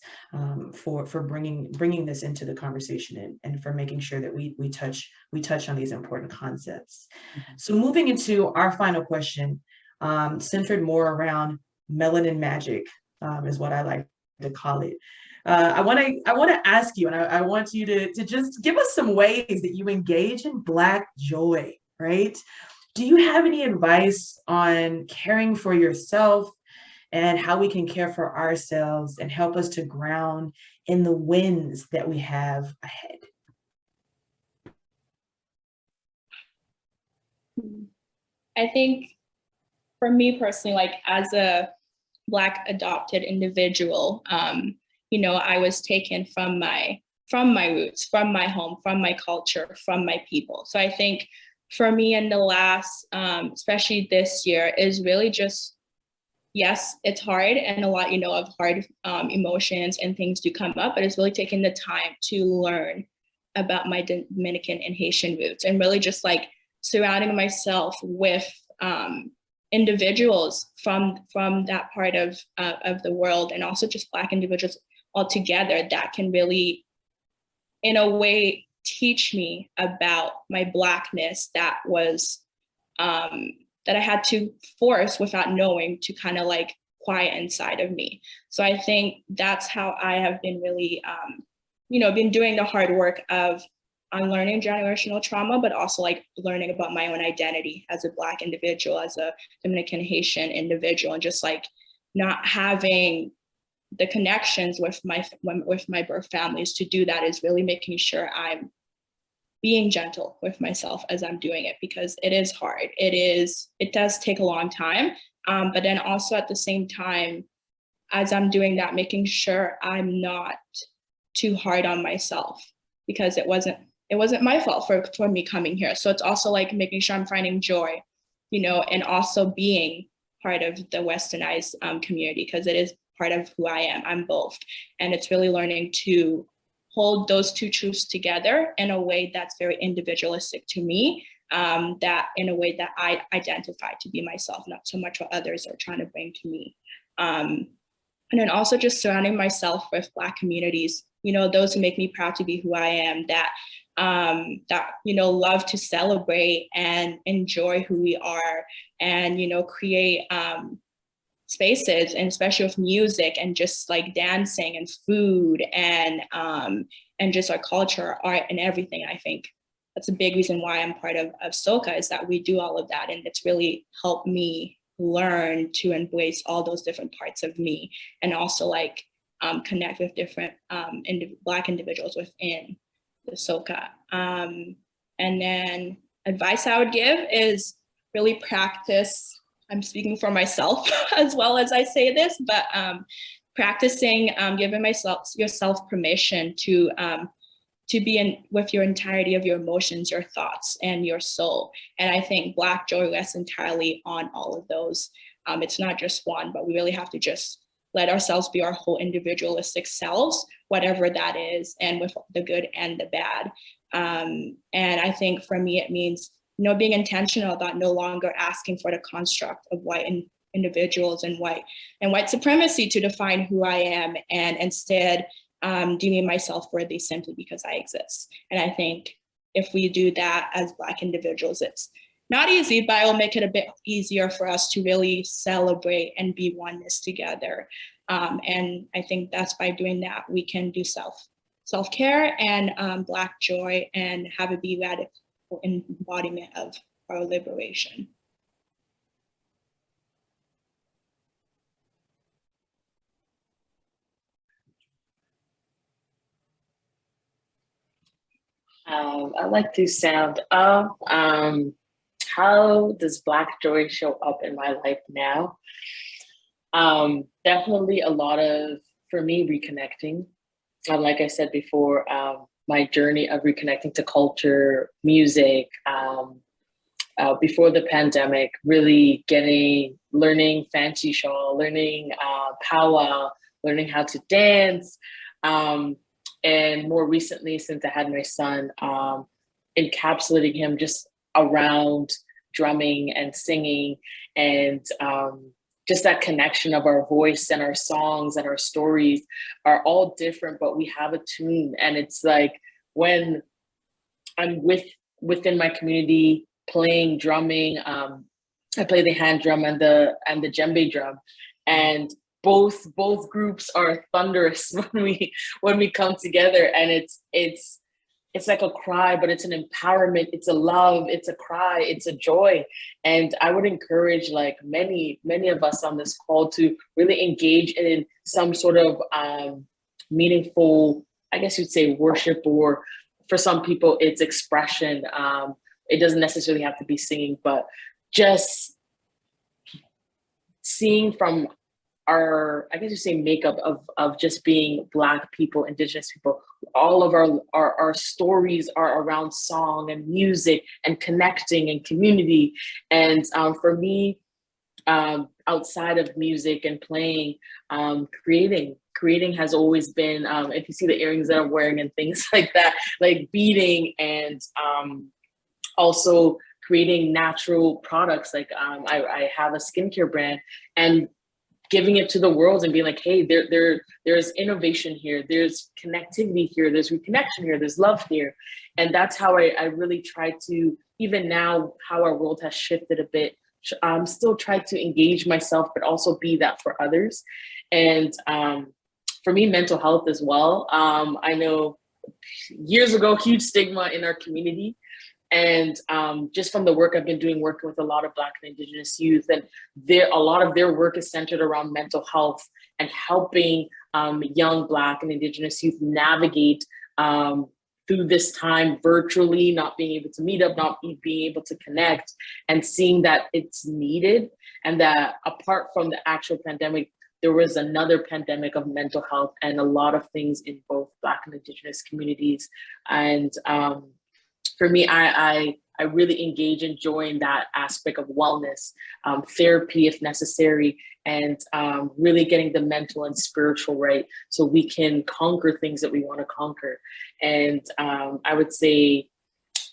for bringing this into the conversation and for making sure that we touch on these important concepts. Mm-hmm. So moving into our final question, centered more around melanin magic, is what I like to call it. I want to ask you, and I want you to just give us some ways that you engage in Black joy, right? Do you have any advice on caring for yourself and how we can care for ourselves and help us to ground in the wins that we have ahead? I think for me personally, like, as a Black adopted individual, you know, I was taken from my roots, from my home, from my culture, from my people. So I think for me in the last, especially this year, is really just, yes, it's hard, and a lot, you know, of hard emotions and things do come up, but it's really taking the time to learn about my Dominican and Haitian roots, and really just like surrounding myself with individuals from that part of the world, and also just Black individuals altogether, that can really, in a way, teach me about my Blackness that was that I had to force without knowing to kind of like quiet inside of me. So I think that's how I have been really, you know, been doing the hard work of unlearning generational trauma, but also like learning about my own identity as a Black individual, as a Dominican Haitian individual, and just like not having the connections with my birth families to do that, is really making sure I'm being gentle with myself as I'm doing it, because it is hard. It does take a long time. But then also at the same time, as I'm doing that, making sure I'm not too hard on myself, because it wasn't my fault for me coming here. So it's also like making sure I'm finding joy, you know, and also being part of the Westernized community, because it is part of who I am. I'm both. And it's really learning to hold those two truths together in a way that's very individualistic to me, that in a way that I identify to be myself, not so much what others are trying to bring to me. And then also just surrounding myself with Black communities, you know, those who make me proud to be who I am, that you know, love to celebrate and enjoy who we are, and, you know, create spaces, and especially with music and just like dancing and food and just our culture, art, and everything. I think that's a big reason why I'm part of SOCA, is that we do all of that. And it's really helped me learn to embrace all those different parts of me, and also like connect with different Black individuals within the SOCA. And then advice I would give is really practice. I'm speaking for myself as well as I say this, but practicing giving yourself permission to be in with your entirety of your emotions, your thoughts, and your soul. And I think Black joy rests entirely on all of those. It's not just one, but we really have to just let ourselves be our whole individualistic selves, whatever that is, and with the good and the bad. And I think for me, it means, being intentional about no longer asking for the construct of white individuals and white supremacy to define who I am, and instead deeming myself worthy simply because I exist. And I think if we do that as Black individuals, it's not easy, but it will make it a bit easier for us to really celebrate and be oneness together. And I think that's by doing that, we can do self-care and Black joy, and have it be radical embodiment of our liberation. I'd like to sound up. How does Black joy show up in my life now? Definitely a lot of, for me, reconnecting. Like I said before, my journey of reconnecting to culture, music, before the pandemic, really learning fancy shawl, learning powwow, learning how to dance. And more recently, since I had my son, encapsulating him just around drumming and singing, and just that connection of our voice and our songs and our stories are all different, but we have a tune. And it's like when I'm within my community playing drumming, I play the hand drum and the djembe drum, and both groups are thunderous when we come together, and it's like a cry, but it's an empowerment, it's a love, it's a cry, it's a joy. And I would encourage like many of us on this call to really engage in some sort of meaningful, I guess you'd say, worship, or for some people it's expression. It doesn't necessarily have to be singing, but just seeing from our, I guess you say, makeup of just being Black people, Indigenous people. All of our stories are around song and music and connecting and community. And for me, outside of music and playing, creating has always been, if you see the earrings that I'm wearing and things like that, like beading, and also creating natural products. Like I have a skincare brand, and giving it to the world and being like, hey, there's innovation here, there's connectivity here, there's reconnection here, there's love here. And that's how I really try to, even now, how our world has shifted a bit, still try to engage myself, but also be that for others. And for me, mental health as well. I know years ago, huge stigma in our community. And just from the work I've been doing, working with a lot of Black and Indigenous youth, and a lot of their work is centered around mental health and helping young Black and Indigenous youth navigate through this time virtually, not being able to meet up, not being able to connect, and seeing that it's needed, and that apart from the actual pandemic, there was another pandemic of mental health and a lot of things in both Black and Indigenous communities. And for me, I really engage in join that aspect of wellness, therapy if necessary, and really getting the mental and spiritual right so we can conquer things that we want to conquer. And I would say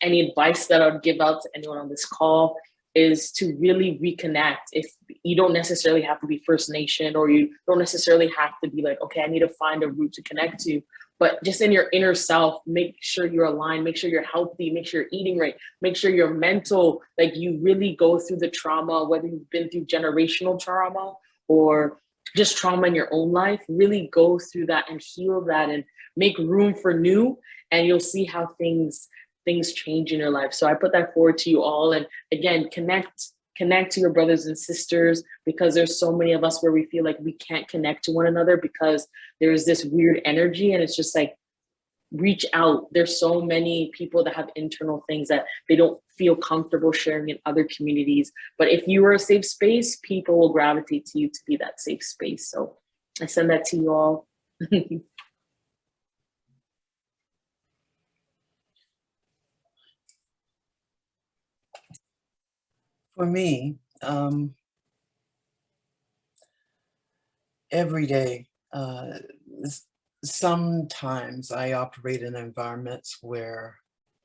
any advice that I would give out to anyone on this call is to really reconnect. If you don't necessarily have to be First Nation, or you don't necessarily have to be like, okay, I need to find a root to connect to, but just in your inner self, make sure you're aligned, make sure you're healthy, make sure you're eating right, make sure you're mental, like you really go through the trauma, whether you've been through generational trauma or just trauma in your own life, really go through that and heal that and make room for new, and you'll see how things things change in your life. So I put that forward to you all. And again, connect to your brothers and sisters, because there's so many of us where we feel like we can't connect to one another because there's this weird energy, and it's just like, reach out. There's so many people that have internal things that they don't feel comfortable sharing in other communities. But if you are a safe space, people will gravitate to you to be that safe space. So I send that to you all. For me, every day, sometimes I operate in environments where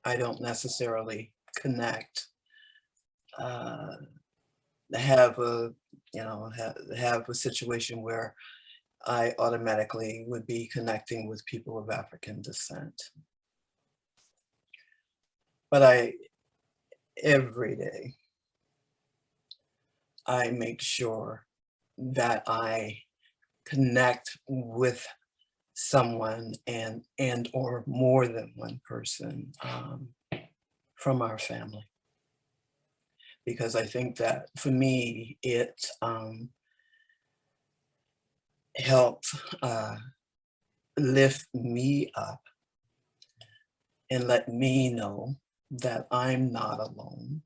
I don't necessarily connect, have a situation where I automatically would be connecting with people of African descent. But every day, I make sure that I connect with someone and or more than one person from our family. Because I think that for me, it helps lift me up and let me know that I'm not alone.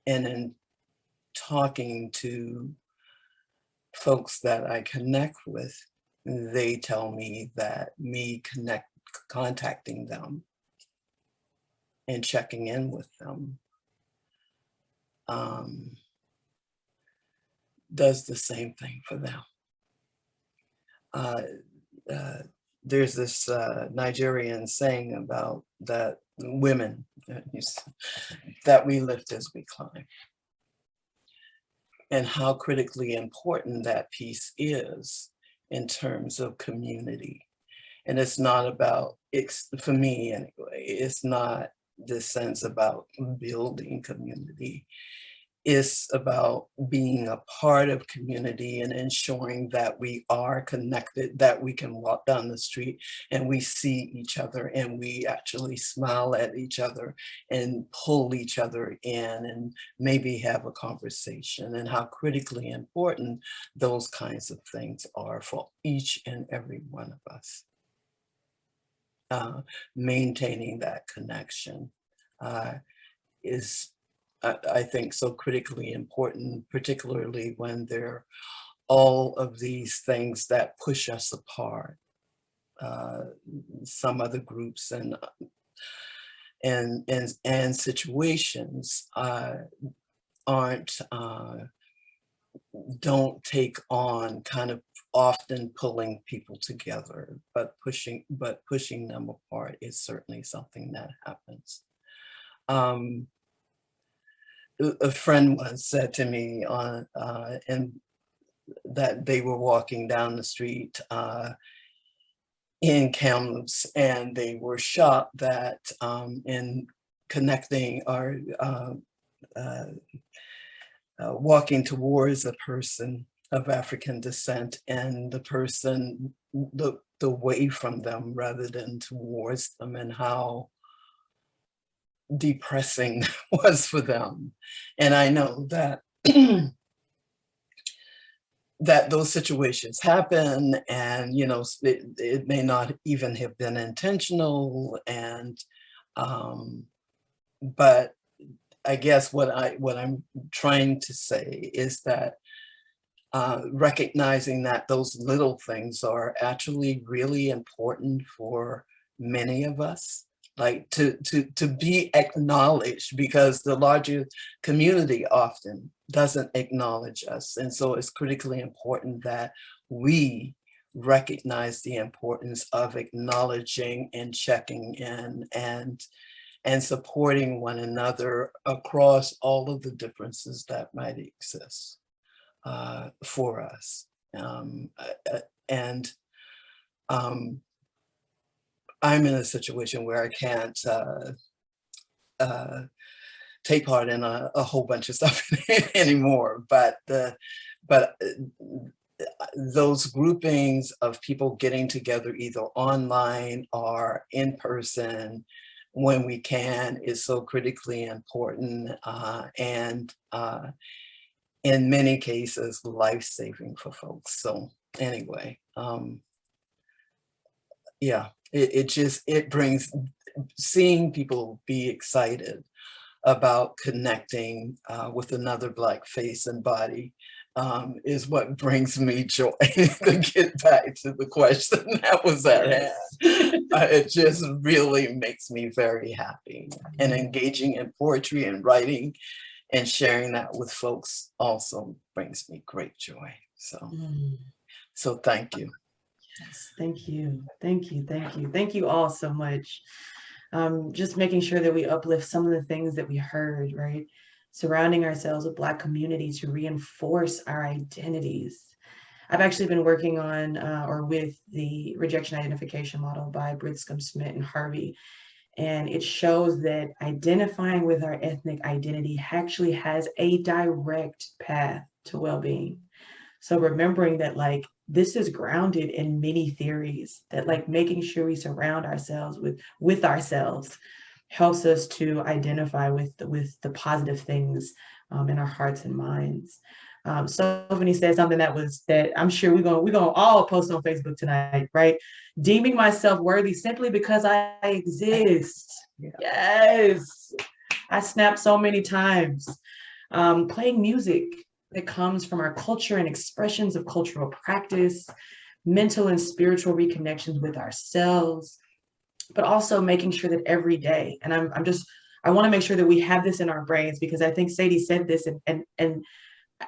And in talking to folks that I connect with, they tell me that contacting them and checking in with them does the same thing for them. There's this Nigerian saying about that women, that we lift as we climb, and how critically important that piece is in terms of community. And it's not about, for me anyway, it's not this sense about building community. It's about being a part of community and ensuring that we are connected, that we can walk down the street and we see each other and we actually smile at each other and pull each other in and maybe have a conversation, and how critically important those kinds of things are for each and every one of us. Maintaining that connection is, I think, so critically important, particularly when there are all of these things that push us apart. Some other groups and situations don't take on kind of often pulling people together, but pushing them apart is certainly something that happens. A friend once said to me that they were walking down the street in Kamloops, and they were shocked that in connecting or walking towards a person of African descent, and the person looked away from them rather than towards them, and how depressing was for them. And I know that that those situations happen, and it may not even have been intentional, and but I guess what I'm trying to say is that recognizing that those little things are actually really important for many of us, like to be acknowledged, because the larger community often doesn't acknowledge us. And so it's critically important that we recognize the importance of acknowledging and checking in and supporting one another across all of the differences that might exist for us. I'm in a situation where I can't take part in a whole bunch of stuff anymore, but those groupings of people getting together either online or in person, when we can is so critically important, and in many cases, life-saving for folks. So anyway, yeah, it brings, seeing people be excited about connecting with another Black face and body is what brings me joy. To get back to the question that was at hand, it just really makes me very happy. And engaging in poetry and writing and sharing that with folks also brings me great joy. So thank you. Yes, thank you. Thank you. Thank you. Thank you all so much. Just making sure that we uplift some of the things that we heard, right? Surrounding ourselves with Black community to reinforce our identities. I've actually been working on or with the rejection identification model by Bridscombe, Smith, and Harvey. And it shows that identifying with our ethnic identity actually has a direct path to well-being. So remembering that, like, this is grounded in many theories, that like making sure we surround ourselves with ourselves helps us to identify with the positive things in our hearts and minds. Sophonie said something that I'm sure we're gonna all post on Facebook tonight, right? Deeming myself worthy simply because I exist. Yeah. Yes, I snapped so many times. Playing music that comes from our culture and expressions of cultural practice, mental and spiritual reconnections with ourselves, but also making sure that every day, and I want to make sure that we have this in our brains, because I think Sadie said this and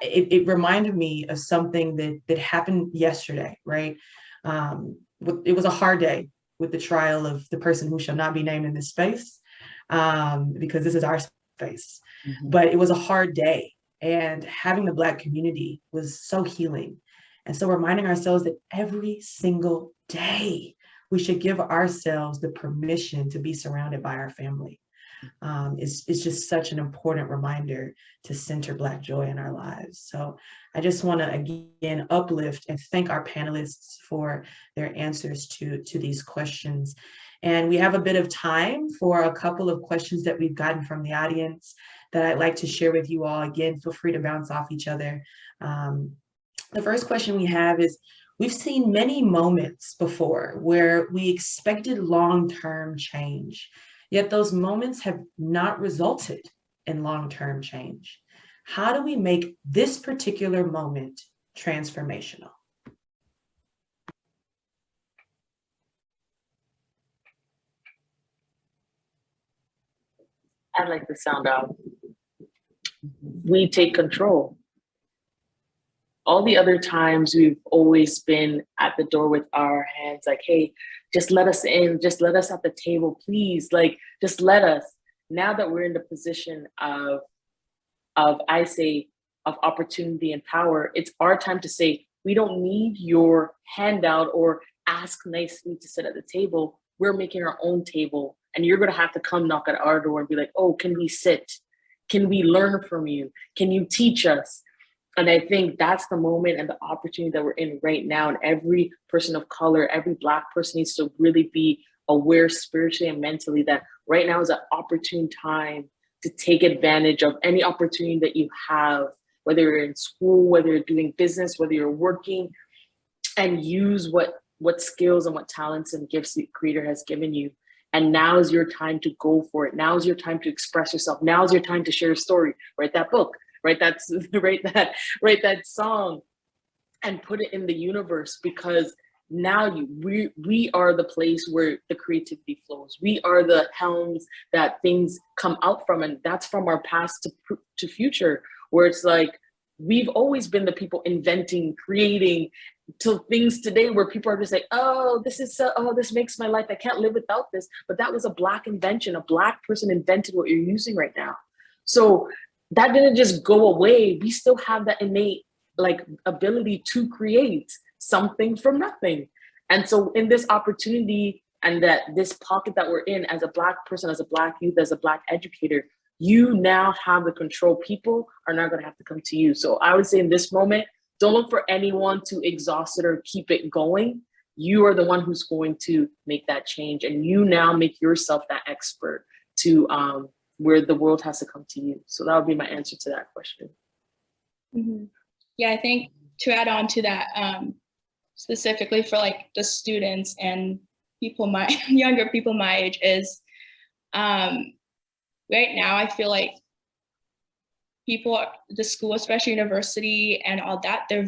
it reminded me of something that happened yesterday, right? It was a hard day with the trial of the person who shall not be named in this space, because this is our space. But it was a hard day, and having the Black community was so healing. And so reminding ourselves that every single day we should give ourselves the permission to be surrounded by our family. Is just such an important reminder to center Black joy in our lives. So I just want to again uplift and thank our panelists for their answers to these questions. And we have a bit of time for a couple of questions that we've gotten from the audience that I'd like to share with you all. Again, feel free to bounce off each other. The first question we have is, we've seen many moments before where we expected long-term change, yet those moments have not resulted in long-term change. How do we make this particular moment transformational? I'd like to sound out. We take control. All the other times we've always been at the door with our hands like, hey, just let us in, just let us at the table, please, like, just let us. Now that we're in the position of opportunity and power, it's our time to say, we don't need your handout or ask nicely to sit at the table. We're making our own table, and you're gonna have to come knock at our door and be like, oh, can we sit? Can we learn from you? Can you teach us? And I think that's the moment and the opportunity that we're in right now. And every person of color, every Black person needs to really be aware spiritually and mentally that right now is an opportune time to take advantage of any opportunity that you have, whether you're in school, whether you're doing business, whether you're working, and use what skills and what talents and gifts the Creator has given you. And now is your time to go for it. Now is your time to express yourself. Now is your time to share a story, write that book, write that song, and put it in the universe, because now we are the place where the creativity flows. We are the helms that things come out from, and that's from our past to future, where it's like we've always been the people inventing, creating, till things today where people are just like, oh, this makes my life, I can't live without this. But that was a Black invention. A Black person invented what you're using right now. So that didn't just go away. We still have that innate like ability to create something from nothing. And so in this opportunity and that this pocket that we're in as a Black person, as a Black youth, as a Black educator, you now have the control. People are not going to have to come to you. So I would say in this moment, don't look for anyone to exhaust it or keep it going. you are the one who's going to make that change, and you now make yourself that expert to where the world has to come to you. So that would be my answer to that question. Mm-hmm. Yeah, I think to add on to that, specifically for like the students and people younger people my age is, right now I feel like people, the school, especially university and all that, they're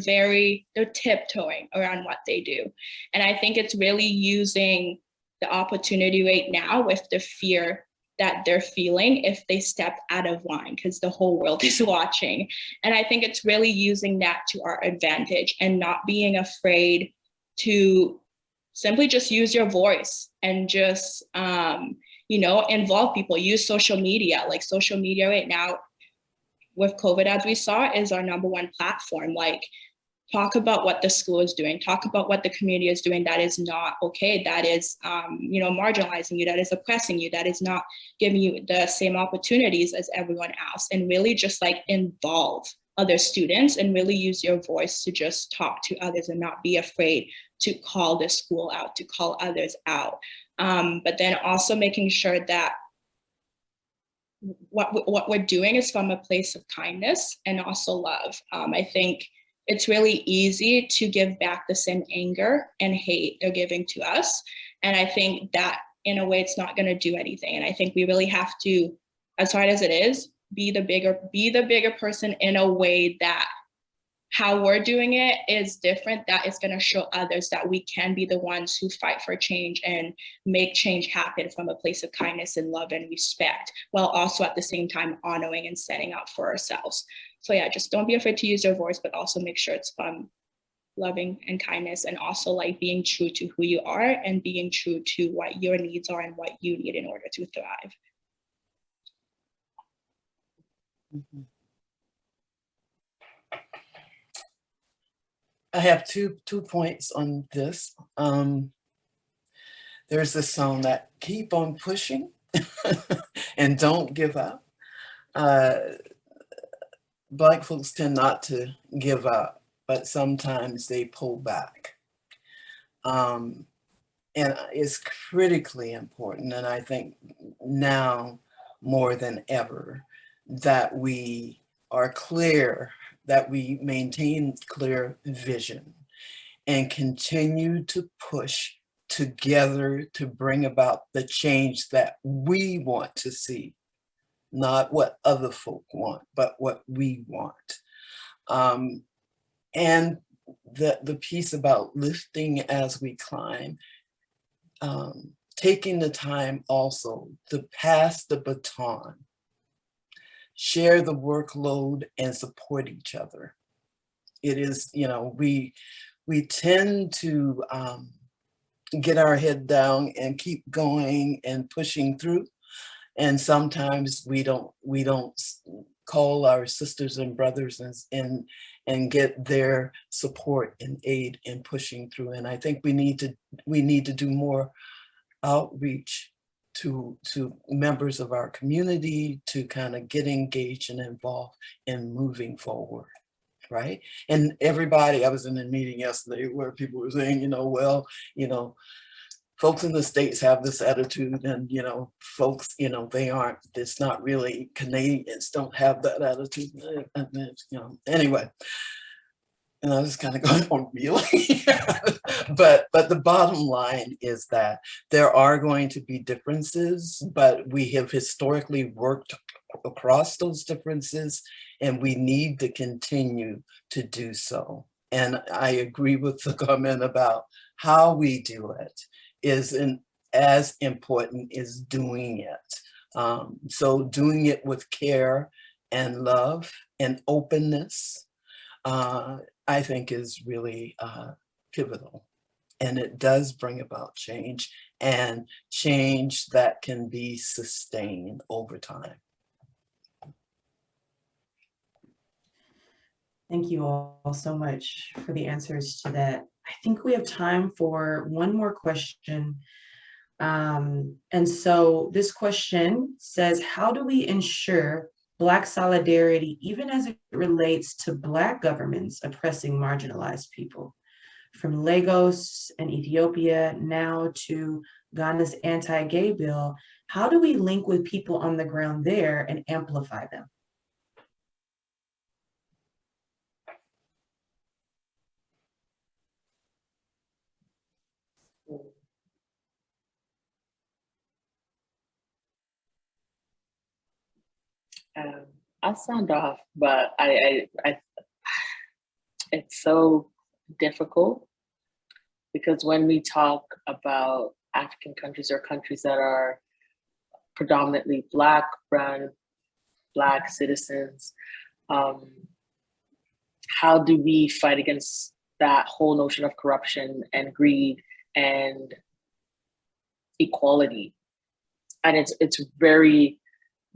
tiptoeing around what they do. And I think it's really using the opportunity right now with the fear that they're feeling if they step out of line, because the whole world is watching. And I think it's really using that to our advantage and not being afraid to simply just use your voice and just, involve people, use social media. Like social media right now with COVID, as we saw, is our #1 platform. Like, talk about what the school is doing, talk about what the community is doing that is not okay, that is, marginalizing you, that is oppressing you, that is not giving you the same opportunities as everyone else, and really just like involve other students and really use your voice to just talk to others and not be afraid to call the school out, to call others out. But then also making sure that what we're doing is from a place of kindness and also love. I think it's really easy to give back the same anger and hate they're giving to us. And I think that in a way, it's not going to do anything. And I think we really have to, as hard as it is, be the bigger person in a way that how we're doing it is different, that is going to show others that we can be the ones who fight for change and make change happen from a place of kindness and love and respect, while also at the same time honoring and setting up for ourselves. So yeah, just don't be afraid to use your voice, but also make sure it's from loving and kindness, and also like being true to who you are and being true to what your needs are and what you need in order to thrive. Mm-hmm. I have two points on this. There's this song that keep on pushing and don't give up. Black folks tend not to give up, but sometimes they pull back. And it's critically important, and I think now more than ever, that we are clear, that we maintain clear vision and continue to push together to bring about the change that we want to see, not what other folk want, but what we want. And the piece about lifting as we climb, taking the time also to pass the baton, share the workload and support each other. It is, we tend to get our head down and keep going and pushing through. And sometimes we don't call our sisters and brothers and get their support and aid in pushing through. And I think we need to do more outreach to members of our community to kind of get engaged and involved in moving forward, right? And everybody, I was in a meeting yesterday where people were saying, folks in the States have this attitude, and, folks, they aren't, it's not really, Canadians don't have that attitude, anyway. And I was kind of going, oh, really? But the bottom line is that there are going to be differences, but we have historically worked across those differences, and we need to continue to do so. And I agree with the comment about how we do it is as important as doing it. So doing it with care and love and openness, I think is really pivotal. And it does bring about change, and change that can be sustained over time. Thank you all so much for the answers to that. I think we have time for one more question. And so this question says, how do we ensure Black solidarity, even as it relates to Black governments oppressing marginalized people? from Lagos and Ethiopia now to Ghana's anti-gay bill. How do we link with people on the ground there and amplify them? I'll sound off, but it's so difficult because when we talk about African countries or countries that are predominantly Black, brown, Black citizens, how do we fight against that whole notion of corruption and greed and equality? And it's very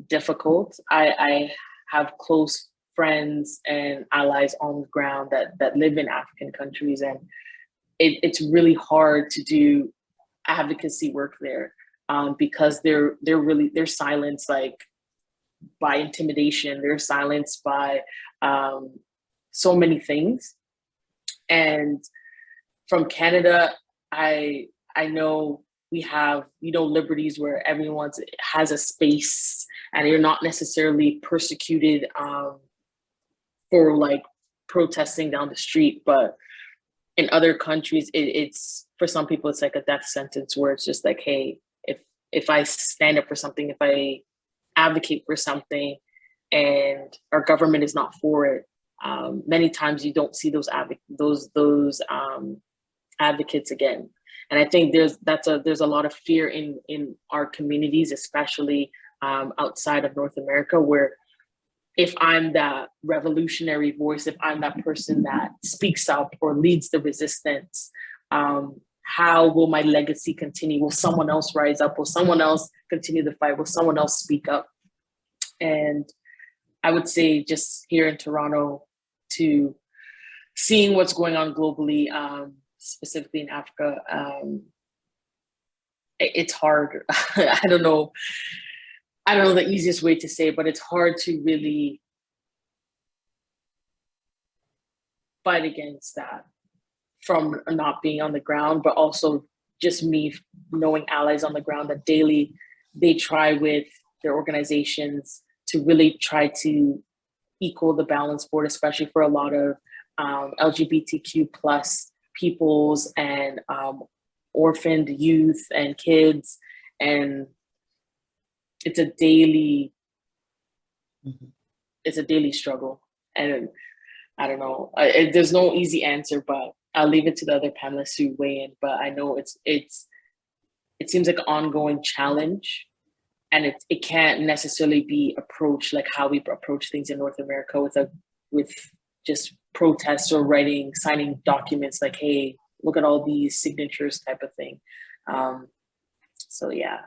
difficult. I have close friends and allies on the ground that live in African countries, and it's really hard to do advocacy work there because they're silenced like by intimidation. They're silenced by so many things. And from Canada, I know we have, liberties where everyone has a space and you're not necessarily persecuted for like protesting down the street. But in other countries, it's for some people, it's like a death sentence where it's just like, hey, if I stand up for something, if I advocate for something and our government is not for it, many times you don't see those advocates again. And I think there's a lot of fear in our communities, especially outside of North America, where if I'm that revolutionary voice, if I'm that person that speaks up or leads the resistance, how will my legacy continue? Will someone else rise up? Will someone else continue the fight? Will someone else speak up? And I would say just here in Toronto, to seeing what's going on globally, specifically in Africa, it's hard. I don't know the easiest way to say it, but it's hard to really fight against that from not being on the ground, but also just me knowing allies on the ground that daily they try with their organizations to really try to equal the balance board, especially for a lot of LGBTQ plus peoples and orphaned youth and kids. And it's a daily struggle. And I don't know, there's no easy answer, but I'll leave it to the other panelists who weigh in. But I know it seems like an ongoing challenge, and it can't necessarily be approached like how we approach things in North America with just protests or signing documents like, hey, look at all these signatures type of thing. So yeah.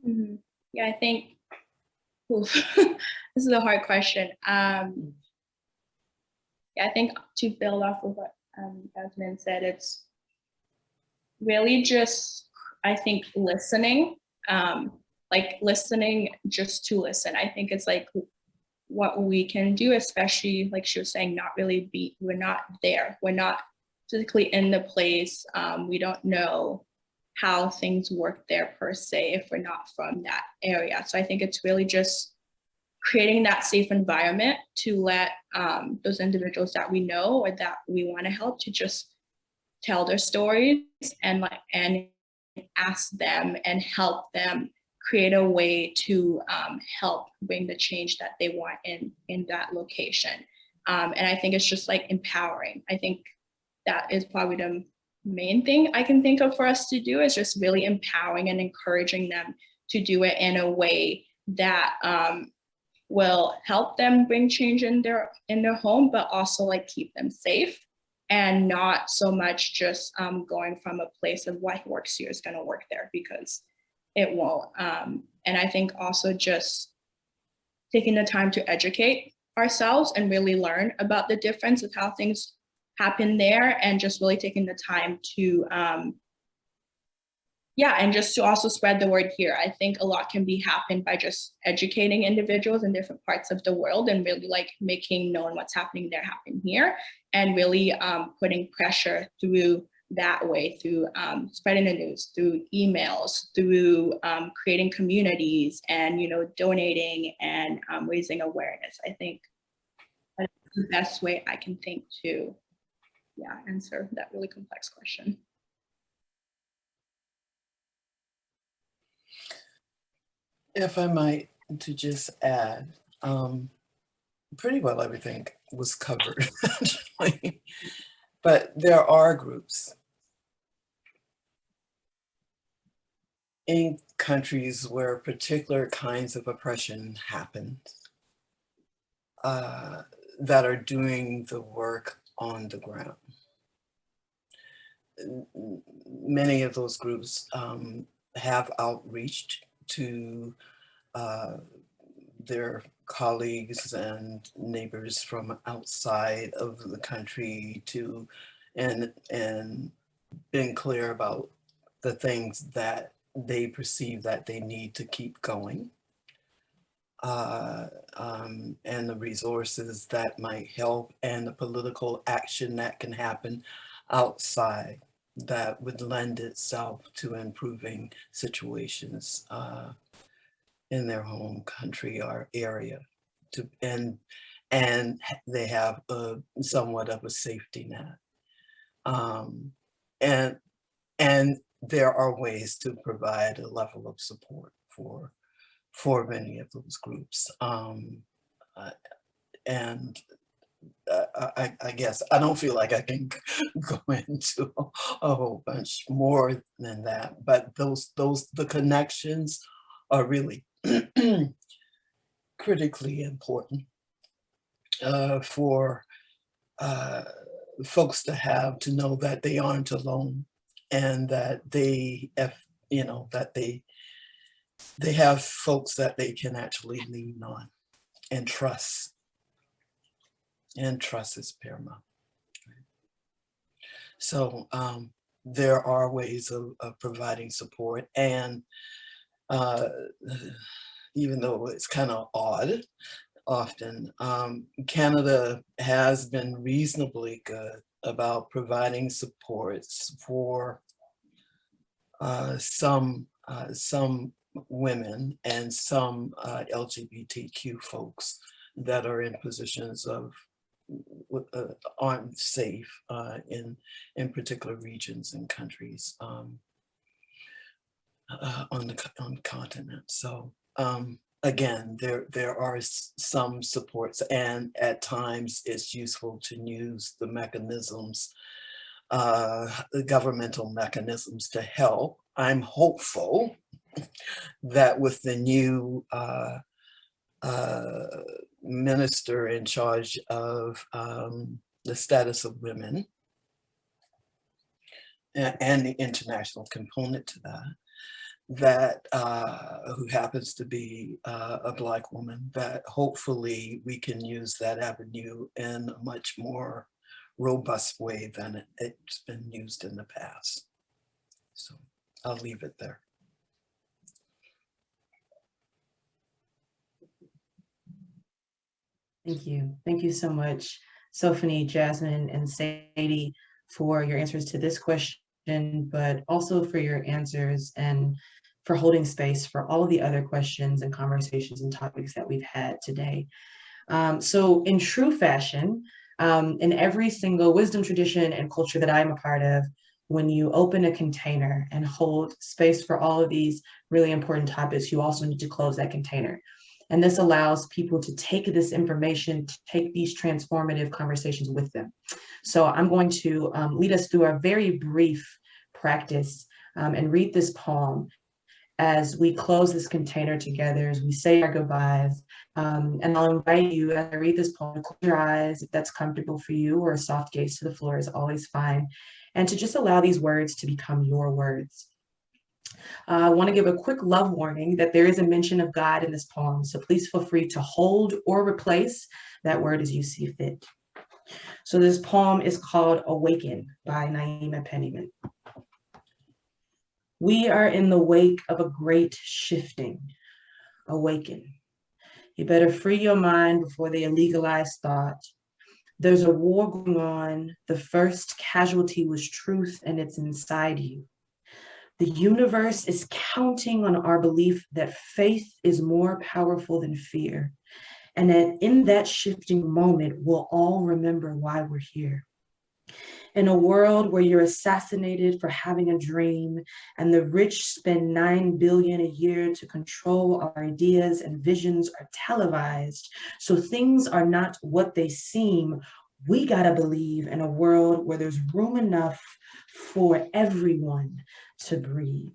Mm-hmm. Yeah, I think this is a hard question. Yeah, I think to build off of what Jasmine said, it's really just, I think, listening, like listening just to listen. I think it's like what we can do, especially like she was saying, we're not there. We're not physically in the place. We don't know how things work there per se if we're not from that area. So I think it's really just creating that safe environment to let those individuals that we know or that we want to help to just tell their stories and ask them and help them create a way to help bring the change that they want in that location. And I think it's just like empowering. I think that is probably the main thing I can think of for us to do, is just really empowering and encouraging them to do it in a way that will help them bring change in their home, but also like keep them safe, and not so much just going from a place of what works here is going to work there, because it won't. And I think also just taking the time to educate ourselves and really learn about the difference of how things happen there, and just really taking the time to yeah, and just to also spread the word here. I think a lot can be happened by just educating individuals in different parts of the world and really like making known what's happening there happen here, and really putting pressure through that way, through spreading the news, through emails, through creating communities, and donating and raising awareness. I think that's the best way I can think to answer that really complex question. If I might, to just add, pretty well everything was covered, actually. But there are groups in countries where particular kinds of oppression happened that are doing the work on the ground. Many of those groups have outreached to their colleagues and neighbors from outside of the country and been clear about the things that they perceive that they need to keep going, and the resources that might help, and the political action that can happen outside that would lend itself to improving situations in their home country or area, and they have somewhat of a safety net, and there are ways to provide a level of support for many of those groups, and I guess I don't feel like I can go into a whole bunch more than that, but the connections are really critically important for folks to know that they aren't alone, and that they have folks that they can actually lean on and trust. And trust is paramount. So there are ways of providing support, and even though it's kind of odd, often Canada has been reasonably good about providing supports for some women and some LGBTQ folks that are in positions of aren't safe in particular regions and countries on the continent. So again, there are some supports, and at times it's useful to use the mechanisms, the governmental mechanisms to help. I'm hopeful that with the new minister in charge of the status of women and the international component to that, who happens to be a Black woman, that hopefully we can use that avenue in a much more robust way than it's been used in the past. So I'll leave it there. Thank you. Thank you so much, Sophonie, Jasmine, and Sadie, for your answers to this question, but also for your answers and for holding space for all of the other questions and conversations and topics that we've had today. So in true fashion, in every single wisdom tradition and culture that I'm a part of, when you open a container and hold space for all of these really important topics, you also need to close that container. And this allows people to take this information, to take these transformative conversations with them. So I'm going to lead us through a very brief practice and read this poem as we close this container together, as we say our goodbyes. And I'll invite you, as I read this poem, to close your eyes if that's comfortable for you, or a soft gaze to the floor is always fine. And to just allow these words to become your words. I want to give a quick love warning that there is a mention of God in this poem, so please feel free to hold or replace that word as you see fit. So this poem is called Awaken by Naima Pennyman. We are in the wake of a great shifting. Awaken. You better free your mind before they illegalize thought. There's a war going on. The first casualty was truth, and it's inside you. The universe is counting on our belief that faith is more powerful than fear. And that in that shifting moment, we'll all remember why we're here. In a world where you're assassinated for having a dream and the rich spend $9 billion a year to control our ideas and visions are televised, so things are not what they seem, we gotta believe in a world where there's room enough for everyone to breathe.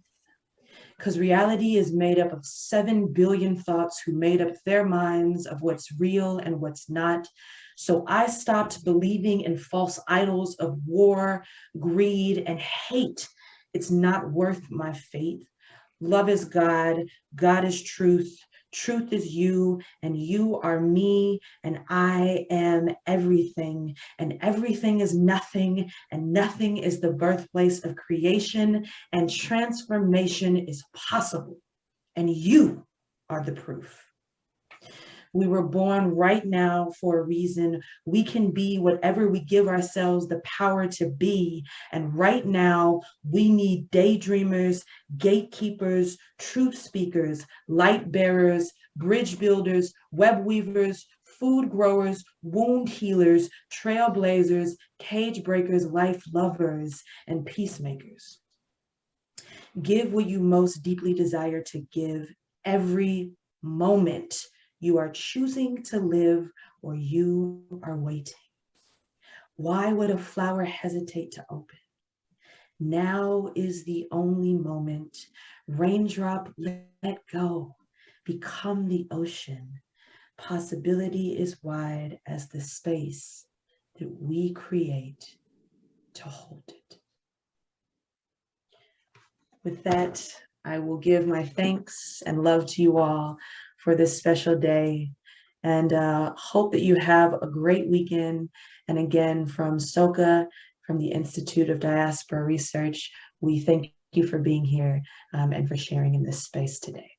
Because reality is made up of 7 billion thoughts who made up their minds of what's real and what's not. So I stopped believing in false idols of war, greed, and hate. It's not worth my fate. Love is God, God is truth, truth is you, and you are me, and I am everything, and everything is nothing, and nothing is the birthplace of creation, and transformation is possible, and you are the proof. We were born right now for a reason. We can be whatever we give ourselves the power to be. And right now, we need daydreamers, gatekeepers, truth speakers, light bearers, bridge builders, web weavers, food growers, wound healers, trailblazers, cage breakers, life lovers, and peacemakers. Give what you most deeply desire to give every moment. You are choosing to live or you are waiting. Why would a flower hesitate to open? Now is the only moment. Raindrop, let go. Become the ocean. Possibility is wide as the space that we create to hold it. With that, I will give my thanks and love to you all for this special day, and hope that you have a great weekend. And again, from SOCA, from the Institute of Diaspora Research, we thank you for being here and for sharing in this space today.